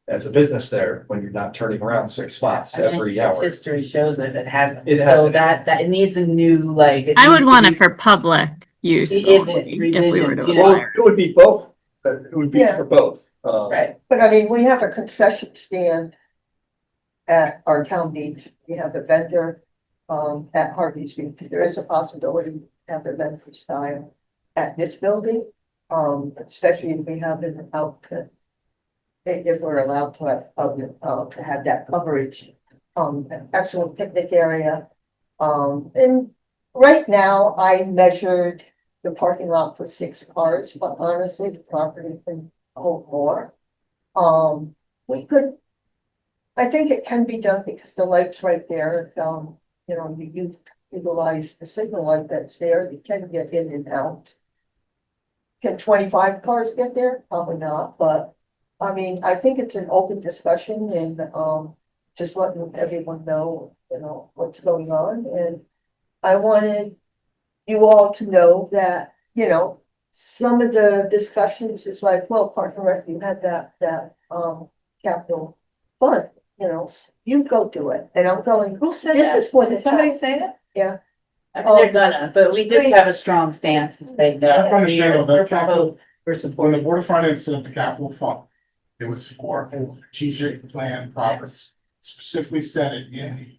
as a business there when you're not turning around 6 spots every hour? History shows it hasn't. It So hasn't. that it needs a new, I would want it for public use only, if we were to revision, Well, acquire. it would be both. It would be Yeah. for both. Right, But we have a concession stand at our town beach. We have a vendor at Harvey's Beach. There is a possibility to have the vendor style at this building, especially if we have an output. If we're allowed to have that coverage, an excellent picnic area. And right now I measured the parking lot for 6 cars, but honestly, the property can hold more. We could, I think it can be done because the light's right there. You know, you utilize the signal light that's there, you can get in and out. Can 25 cars get there? Probably not, but I mean, I think it's an open discussion and, just letting everyone know, you know, what's going on. And I wanted you all to know that, you know, some of the discussions is like, well, Park and Rec, you had that capital fund, you know, you go do it. And I'm going, Who said this that? is what Did it's. somebody say that? I mean, they're gonna, but we just have a strong stance and say, no, I understand that capital- we're When the supporting. Board of Finance set up the capital fund, it was for a strategic plan progress, specifically said it in the.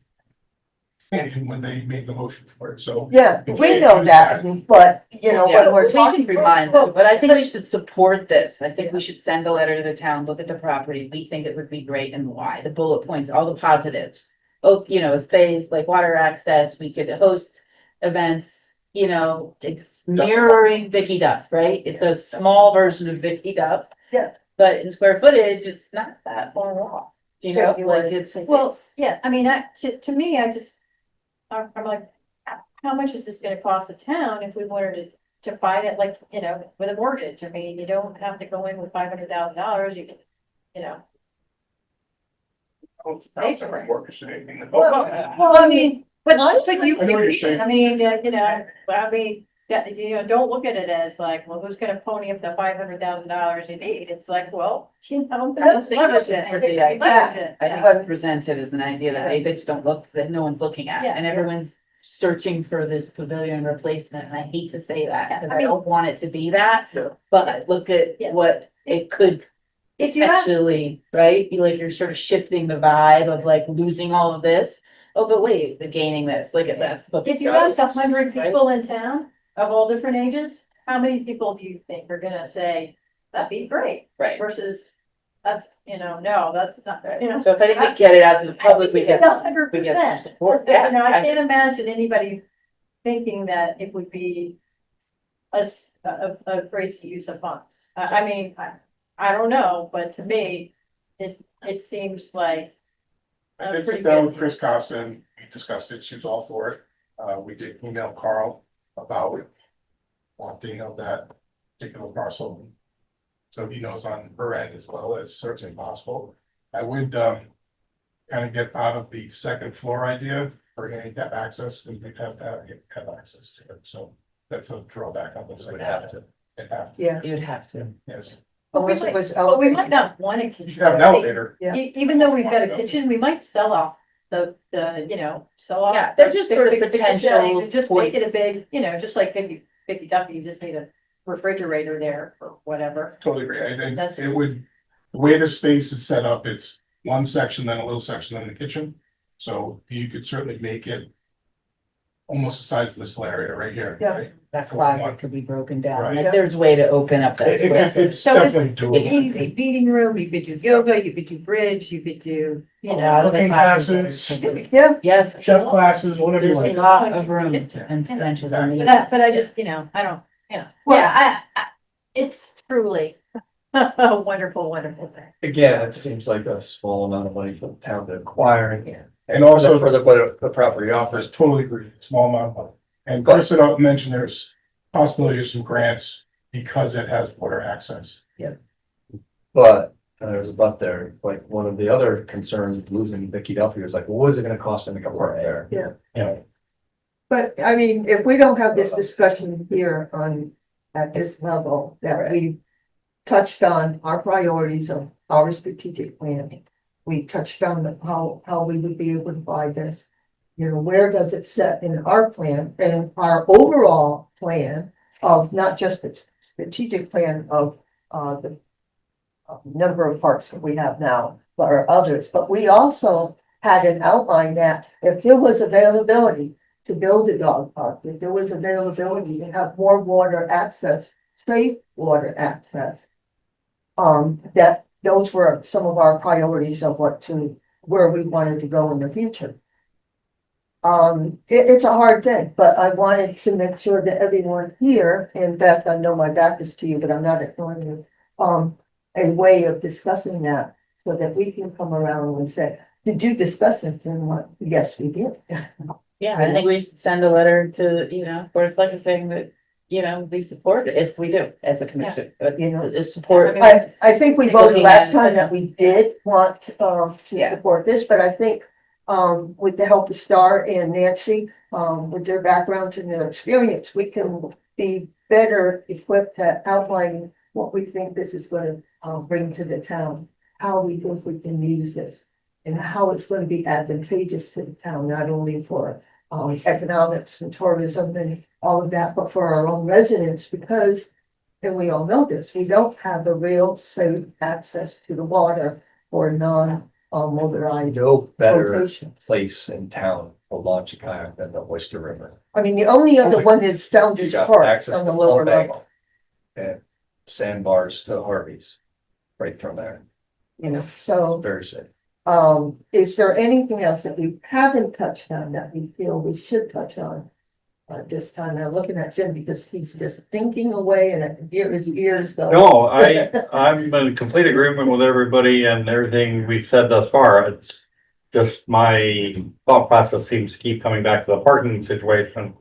And when they made the motion for it, so. Yeah, You we can't know use that, but you know, Yeah, when we're we can talking. remind them, but I think we should support this. I think we should send a letter to the town, look at the property. We think it would be great and why, the bullet points, all the positives. Oh, you know, space like water access, we could host events, you know, it's mirroring Vicky Duff, right? It's a small version of Vicky Duff. Yeah. But in square footage, it's not that far off, you know, So you like wanna- it's. Well, yeah, I mean, to me, I'm like, how much is this gonna cost the town if we wanted to buy it, like, you know, with a mortgage? I mean, you don't have to go in with $500,000, you can, you know. Well, I mean, but Honestly, you, I know what you're saying. I mean, yeah, you know, don't look at it as like, well, who's gonna pony up the $500,000 you need? It's like, well, you know. That's the other thing for the idea. I Yeah. think it's presented as an idea that they just don't look, that no one's looking at, Yeah. and everyone's searching for this pavilion replacement, and I hate to say that, Yeah, because I I mean- don't want it to be that. Yeah. But look at Yeah. what it could If you ask, potentially, right? You like, you're sort of shifting the vibe of like losing all of this. Oh, but wait, the gaining this, look at that. if you ask 100 people in town of all different ages, how many people do you think are gonna say, that'd be great? Right. Versus, that's, you know, no, that's not, you know. So if I think we get it out to the public, we get, some 100%. support. You know, I Yeah. can't imagine anybody thinking that it would be a crazy use of funds. I mean, I don't know, but to me, it seems like. I did pretty sit down good. with Chris Costa and we discussed it, she was all for it. We did email Carl about wanting of that particular parcel. So he knows on her end as well as certainly possible. I would, kind of get out of the second floor idea for handicap access, and we'd have to have access to it, so that's a drawback on this. Would have to. It'd have to, Yeah, You'd have to. yes. unless it was But we might elevated. not want a You kitchen. should have an elevator. Yeah. Even though we've got a kitchen, we might sell off you know, sell off. Yeah, they're just sort of the kitchen, potential Just make it a points. big, you know, just like 50 Duffy, you just need a refrigerator there or whatever. Totally agree. I think That's- it would, the way the space is set up, it's one section, then a little section, then the kitchen. So you could certainly make it almost the size of this area right here. Yeah. right? That closet could be broken down, Right. like there's a way to open up that square footage. It's So it's definitely doable. easy, meeting room, you could do yoga, you could do bridge, you could do, you A lot know. of the Cooking classes. classes. Yeah, Yes, Chef classes, whatever you there's a like. lot of room and potential. But I just, you know, I don't, yeah, it's truly a wonderful, wonderful thing. Again, it seems like a small amount of money for the town to acquire it. And also, For what the property I offers. totally agree, small amount of money. And Chris had mentioned there's possibility of some grants because it has water access. But there's a but there, like one of the other concerns of losing Vicky Duffy was like, well, what is it gonna cost them to come park there? Yeah. Yeah. but I mean, if we don't have this discussion here at this level, that we touched on our priorities of our strategic plan. We touched on how we would be able to buy this. You know, where does it set in our plan and our overall plan of not just the strategic plan of the number of parks that we have now, but our others, but we also had an outline that if there was availability, to build a dog park, if there was availability to have more water access, safe water access. That those were some of our priorities of where we wanted to go in the future. It's a hard thing, but I wanted to make sure that everyone here, and Beth, I know my back is to you, but I'm not ignoring you. A way of discussing that so that we can come around and say, did you discuss it? And what, yes, we did. Yeah, I think we should send a letter to, Board of Selectmen saying that, we support it if we do as a commission, but You know, the support. I think we voted last time that we did want, to Yeah. support this, but I think, with the help of Star and Nancy, with their backgrounds and their experience, we can be better equipped to outline what we think this is gonna, bring to the town, how we think we can use this, and how it's gonna be advantageous to the town, not only for, economics and tourism and all of that, but for our own residents, because, and we all know this, we don't have a real safe access to the water for motorized No better locations. place in town to launch a kayak than the Oyster River. I mean, the only other one is You Founder's got Park access on to the lower Burbank level, and sandbars to Harvey's, right from there, so, very safe. is there anything else that we haven't touched on that we feel we should touch on? This time, I'm looking at Jim because he's just thinking away and I can hear his ears go. No, I'm in complete agreement with everybody and everything we've said thus far. It's just my thought process seems to keep coming back to the parking situation.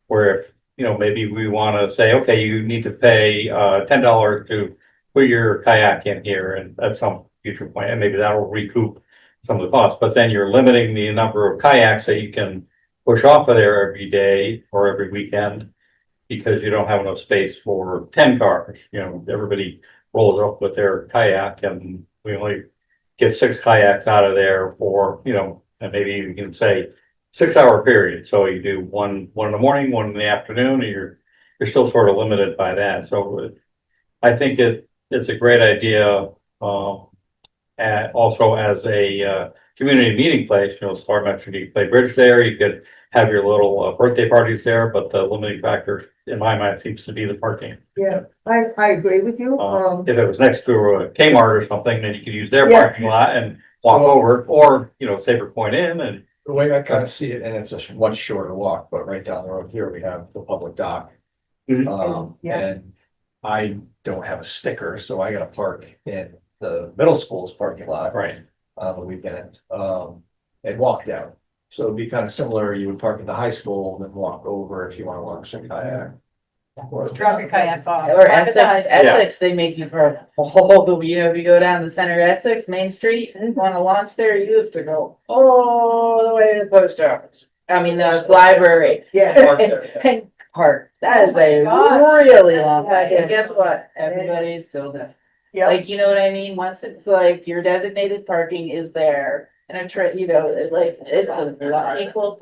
Where if, maybe we wanna say, okay, you need to pay $10 to put your kayak in here and at some future point, and maybe that'll recoup some of the costs, but then you're limiting the number of kayaks that you can push off of there every day or every weekend. Because you don't have enough space for 10 cars, everybody rolls up with their kayak and we only get 6 kayaks out of there for, and maybe you can say 6-hour period. So you do one in the morning, one in the afternoon, and you're still sort of limited by that. So I think it's a great idea, also as a community meeting place, Star mentioned you could play bridge there, you could have your little birthday parties there, but the limiting factor in my mind seems to be the parking. Yeah, I agree with you, If it was next to a Kmart or something, then you could use their Yeah. parking lot and walk over, or, Saybrook Point in and. The way I kind of see it, and it's a much shorter walk, but right down the road here, we have the public dock. Yeah. And I don't have a sticker, so I gotta park in the middle school's parking lot. Right. On the weekend, and walk down. So it'd be kind of similar, you would park at the high school and then walk over if you want to launch a kayak. Or Drop your kayak off. Or Essex, Privatize. they make you for all the, if you go down the center of Essex, Main Street, and want to launch there, you have to go all the way to the post office. I mean, the library. yeah, Park there, yeah. And park, that is a God. really long way, Yeah. and guess what, everybody's still there. yeah, Like, you know what I mean? Once it's like your designated parking is there and it's like, it's a lot equal.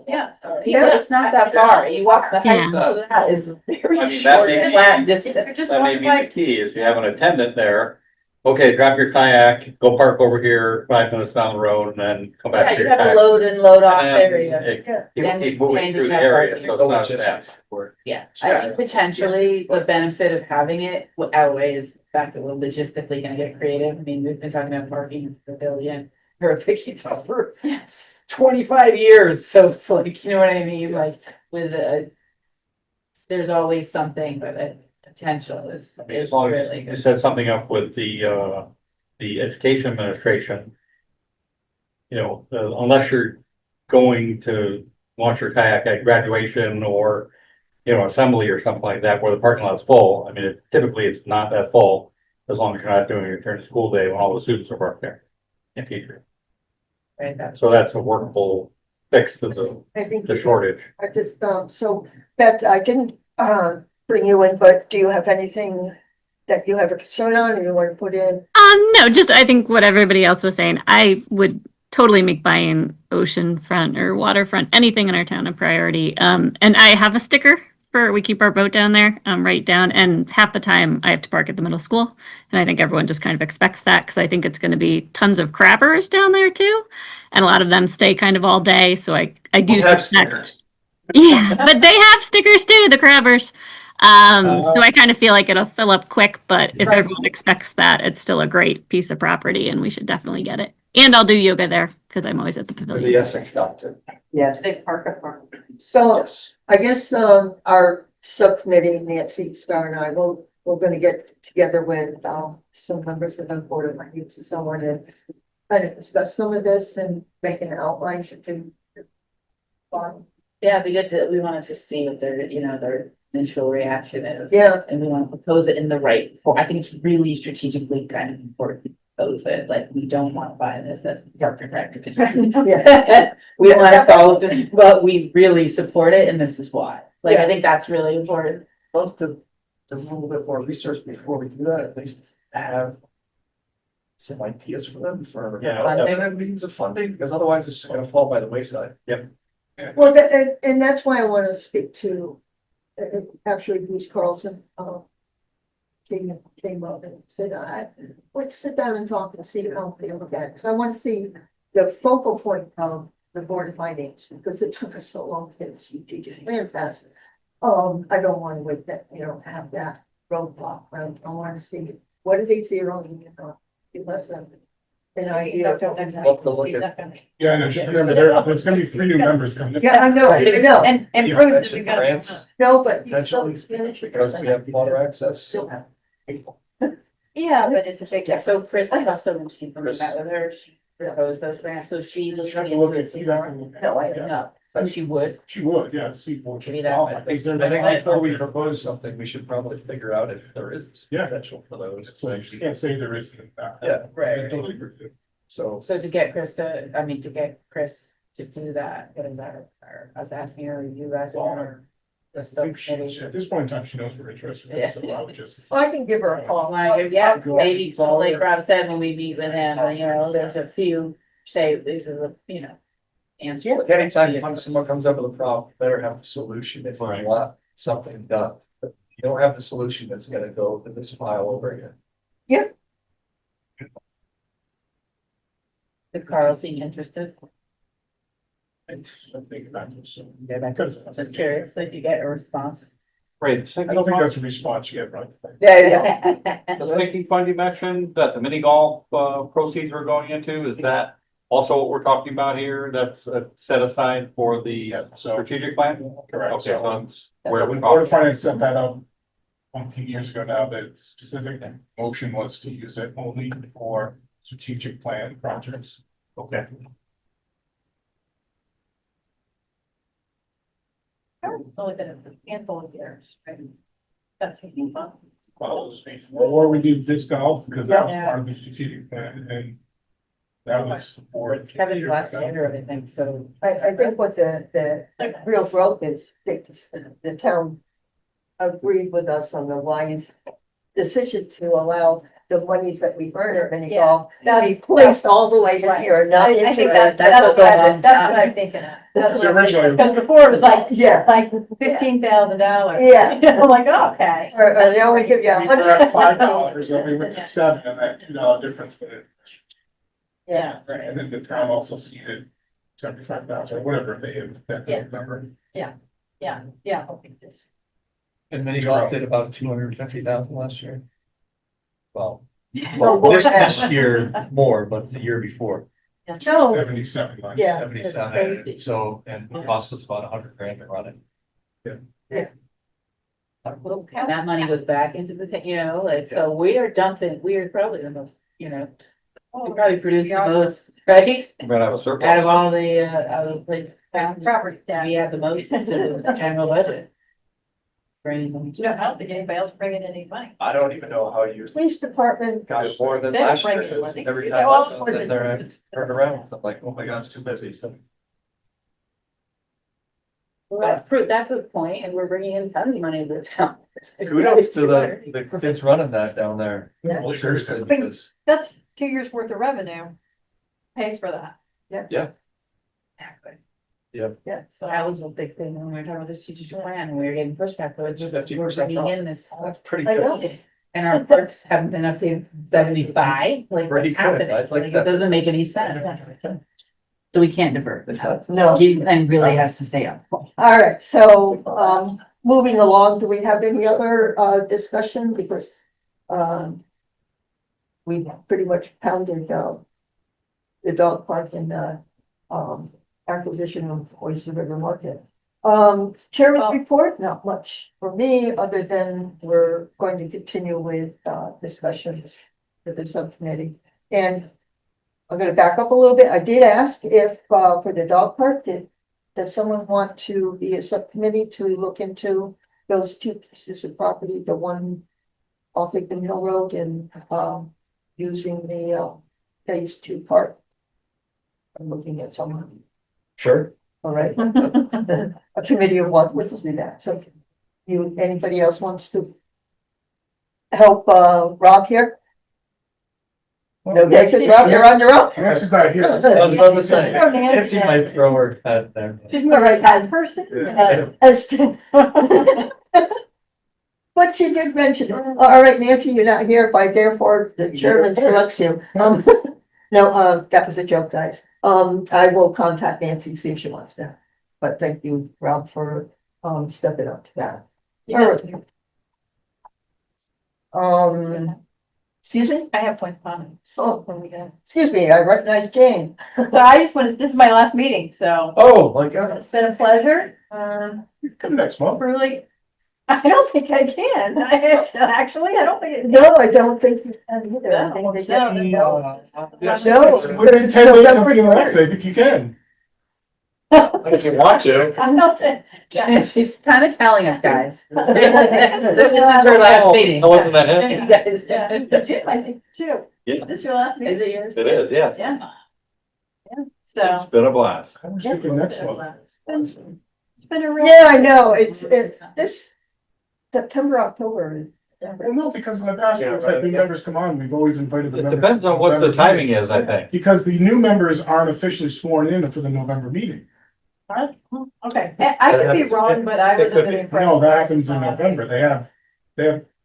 Yeah. People, it's not that far. You walk the high Yeah. school, that is very I mean, that short, may be- flat If distance. you're just That may walking be the by, key, is you have an attendant there. Okay, drop your kayak, go park over here, 5 minutes down the road, and then come back Yeah, to you your have a kayak. load and load off And then area. People And keep moving through the handicap area, parking. so Go it's not bad. logistics for it. Yeah, I think potentially the benefit of having it outweighs the fact that we're logistically gonna get creative. I mean, we've been talking about parking in the pavilion or a picky top for 25 years, so it's like, you know what I mean, like there's always something, but the potential is I mean, as long really as you good. set something up with the education administration. Unless you're going to launch your kayak at graduation or, assembly or something like that, where the parking lot's full. I mean, typically it's not that full, as long as you're not doing it during the school day when all the students are parked there. And teachers. Right, that's So that's a workable fix to I think. the shortage. I just, so Beth, I didn't, bring you in, but do you have anything that you have a concern on or you want to put in? No, just I think what everybody else was saying. I would totally make buying oceanfront or waterfront, anything in our town, a priority. And I have a sticker we keep our boat down there, right down, and half the time I have to park at the middle school. And I think everyone just kind of expects that because I think it's going to be tons of crabbers down there too. And a lot of them stay kind of all day. So I do We'll have suspect. stickers. Yeah, but they have stickers too, the crabbers. So I kind of feel like it'll fill up quick, but if Right. everyone expects that, it's still a great piece of property and we should definitely get it. And I'll do yoga there because I'm always at the For the pavilion. Essex doctor. Yeah. Do they park a farm? So Yes. I guess, our subcommittee, Nancy, Star and I, we're gonna get together with, some members of the Board of Finance and someone and kind of discuss some of this and make an outline to do. Yeah, it'd be good to, we wanna just see what their, you know, their initial reaction is. Yeah, And we wanna propose it in the right, I think it's really strategically kind of important to propose it, like, we don't wanna buy this as Park and Rec division. yeah, We wanna follow, but we really support it and this is why, like, I think that's really important. Love to do a little bit more research before we do that, at least have some ideas for them for alternate means of funding, because otherwise it's just gonna fall by the wayside. Yep. well, and that's why I want to speak to, actually Bruce Carlson, came up and said, let's sit down and talk and see how they look at it. Because I want to see the focal point of the Board of Finance, because it took us so long to get the strategic plan passed. I don't want to wait that, have that roadblock. I want to see, what are they zeroing in on? Give us an idea. Love to look at- Yeah, no, just remember, there's gonna be 3 new members coming. Yeah, I know. And Yeah, Bruce, that's we it, got. grants. No, but. he's Potentially, so experienced Because we have water access. Still have people. Yeah, but it's a big Yeah, so difference. Chris, also when she met with her, she proposed those grants, so she You looked have to into look at it. feedback. No, I No, so she would. She would, yeah, see, what Maybe she that's- qualifies. I think before we propose something, we should probably figure out if there is Yeah. potential for those. So you can't say there isn't. Yeah. I totally agree with you. So So to get Chris to do that, what is that, or us asking her, you guys or the I think subcommittee? at this point in time, she knows we're interested, in Yeah. it, so I would just. I can give her a call. Yeah, maybe, so like Rob said, when we meet with him, there's a few, say, these are the, answers. anytime someone comes up with a problem, better have the solution if you want something done. If you don't have the solution, it's gonna go in this pile over again. Did Carl seem interested? I think about it, so. Yeah, that's just curious if you get a response. Right. I don't think that's a response yet, right? Yeah, The sinking fund you mentioned, that the mini golf, proceeds are going into, is that also what we're talking about here? That's set aside for the So, strategic plan? correct, Okay, so. that's where The we're Board of talking. Finance set that up 20 years ago now, the specific motion was to use it only for strategic plan projects. Okay. It's only been a handful of years, right? That's fun. Well, this before we do disc golf, because that was Yeah. part of the strategic plan, and that was for. Kevin's last year, I think, so. I think what the real growth is, the town agreed with us on the wise decision to allow the monies that we earn at mini Yeah, golf to that's- be placed all the way in Right. here, not I into think that. that's what I'm thinking of. That's So what I'm originally- thinking. Because before it was like, Yeah. like $15,000. Yeah. I'm like, oh, okay. Or they only give you We were at $100. $5, and we went to 7, and that $2 difference, but it. Yeah. And then the town also ceded 75,000 or whatever it may have, that Yeah. number. Yeah, hoping this. And mini golf did about 250,000 last year. Well, Well, more this than that. year more, but the year before, No, 77, like. Yeah. 77, so, and it cost us about $100,000 to run it. And that money goes back into the, like, so we are probably the most, we probably produce the most, right? We're gonna have a Out of surplus. all the, out of the places, Property tax. we have the most into the general budget. Bringing them. You know, I don't think anybody else bringing any money. I don't even know how you police department, got more than They don't last year, bring in 'cause money. every They time all I split something it. there, I turned around, I'm like, oh my god, it's too busy, so. Well, that's a point, and we're bringing in tons of money to the town. Kudos to the kids running that down there. Yeah. Well, seriously, because That's 2 years worth of revenue. Pays for that. Yeah. Yeah. Exactly. So that was a big thing when we were talking about the strategic plan and we were getting pushback, but it's It's 50% we're bringing off. in this. That's pretty I good. know. And our parks haven't been updated since 75, like Pretty what's good. happening, I'd like like it that. doesn't make any sense. So we can't divert this house. No. And really has to stay up. All right, so, moving along, do we have any other, discussion? Because, we pretty much pounded, the dog park and, acquisition of Oyster River Market. Chairman's report, not much for me, other than we're going to continue with, discussions with the subcommittee. And I'm gonna back up a little bit. I did ask if, for the dog park, does someone want to be a subcommittee to look into those two pieces of property, the one off Lincoln Hill Road and, using the, phase 2 park? I'm looking at someone, Sure. all right? A committee of one would do that. So anybody else wants to help, Rob here? Okay, 'cause Rob, you're on your own. Nancy's not here. I was about to say, Oh, Nancy. Nancy might throw her hat there. She's the right kind of person. Yeah. As to- But she did mention, all right, Nancy, you're not here, by therefore the chairman selects you. No, that was a joke, guys. I will contact Nancy, see if she wants to. But thank you, Rob, for, stepping up to that. All right. Excuse me? I have one comment. Oh, excuse me, I recognize Jane. So I just wanted, this is my last meeting, so Oh, my God. it's been a pleasure. Come next month. Really, I don't think I can. Actually, I don't think. No, I don't think you can either. I think they get- No. Within 10 days of being elected, I think you can. If you want to. I don't think. And she's kind of telling us, guys. This is her last meeting. That wasn't that heavy. You guys- Yeah, Jim, I think too. Yeah. This is your last meeting? Is it yours? It is, yeah. Yeah. Yeah, It's so. been a blast. I was thinking next month. It's been a real. Yeah, I know, it's, this September, October. Well, no, because in the past, Yeah, if new members come on, we've always invited the It members. depends on what the timing is, I think. Because the new members aren't officially sworn in for the November meeting. Okay, I could be wrong, but I was It could under be. the impression. No, that happens in November. They have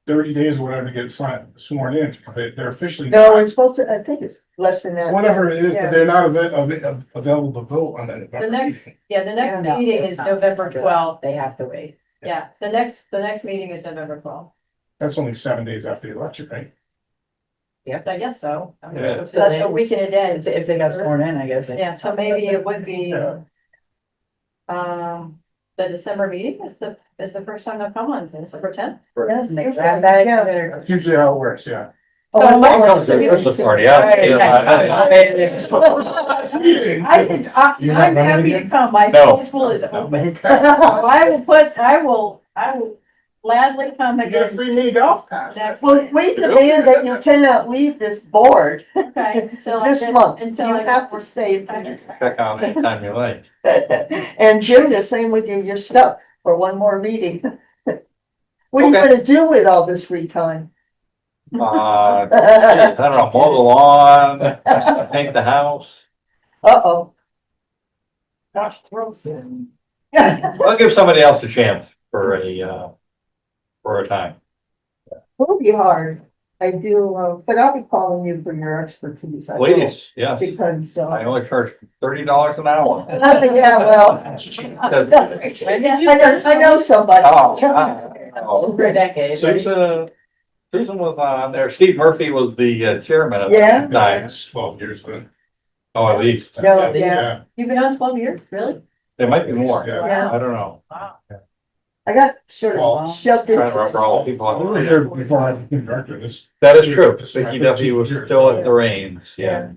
30 days or whatever to get sworn in. They're officially. No, it's supposed to, I think it's less than that. Whatever it is, Yeah. but they're not available to vote on that. The next, yeah, the next No, meeting it's is not. November 12th. They have to wait. Yeah, the next meeting is November 12th. That's only 7 days after the election, right? I guess so. I mean, Yeah. So that's a week in a day. If they got sworn in, I guess. they- Yeah, so maybe it would be, Yeah. the December meeting is the first time they'll come on, December 10th. Yeah, Make that back, yeah. better- That's usually how it works, yeah. Oh, So I I'll know. come to the Christmas party, yeah. Right, I'm happy to come. My No. schedule is open. Okay. So I will gladly come You get a again. free mini golf pass. next- Well, we demand that you cannot leave this board Okay, until I this get- month. Until You I have get to stay. for- Check on anytime you like. And Jim, the same with you, you're stuck for one more meeting. What are you Okay. gonna do with all this free time? I don't know, mow the lawn, paint the house. Uh-oh. Gosh, throws in. I'll give somebody else a chance for a time. It'll be hard. I do, but I'll be calling you for your expertise. I will, Please, yes. Because, I only charge $30 an hour. yeah, well, I know somebody. Oh, Over a decade. Susan was on there. Steve Murphy was the chairman at Yeah. the time. It's 12 years then. Oh, at least. No, yeah, You've been on 12 years, really? There might be more. Yeah. I don't know. I got sort Well, of shoved Trying to into remember all the people. I was there before I became director. That is true. Vicky Duffy was still at the reins, yeah.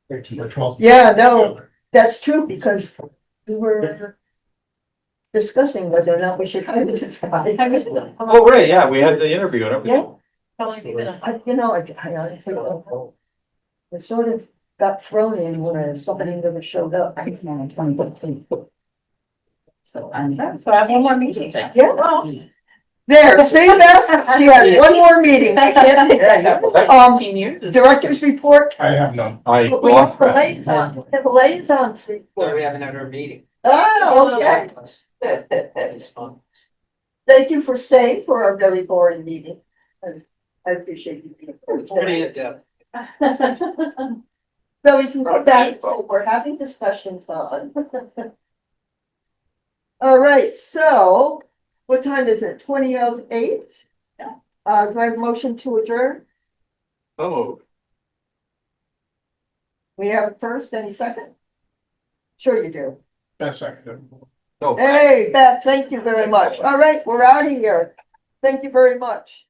13 or 12. Yeah, no. That's true, because we were discussing whether or not we should hire this guy. Oh, right, yeah, we had the interview and everything. How long have you been on? I honestly don't know. It sort of got thrown in when somebody never showed up. I think I'm on 2014. So I'm. So I have one more meeting. Yeah. Well, There, see Beth? She has one more meeting. I can't think of it. 15 years. Director's report. I have none. I We have lost the track. liaison, we have a liaison. Well, we have another meeting. Ah, okay. Thank you for staying for our very boring meeting. I appreciate you being here. So we can go back to what we're having discussions on. All right, so what time is it? 20:08? Yeah. Do I have a motion to adjourn? Oh. We have a first, any second? Sure you do. Best second. No. Hey, Beth, thank you very much. All right, we're out of here. Thank you very much.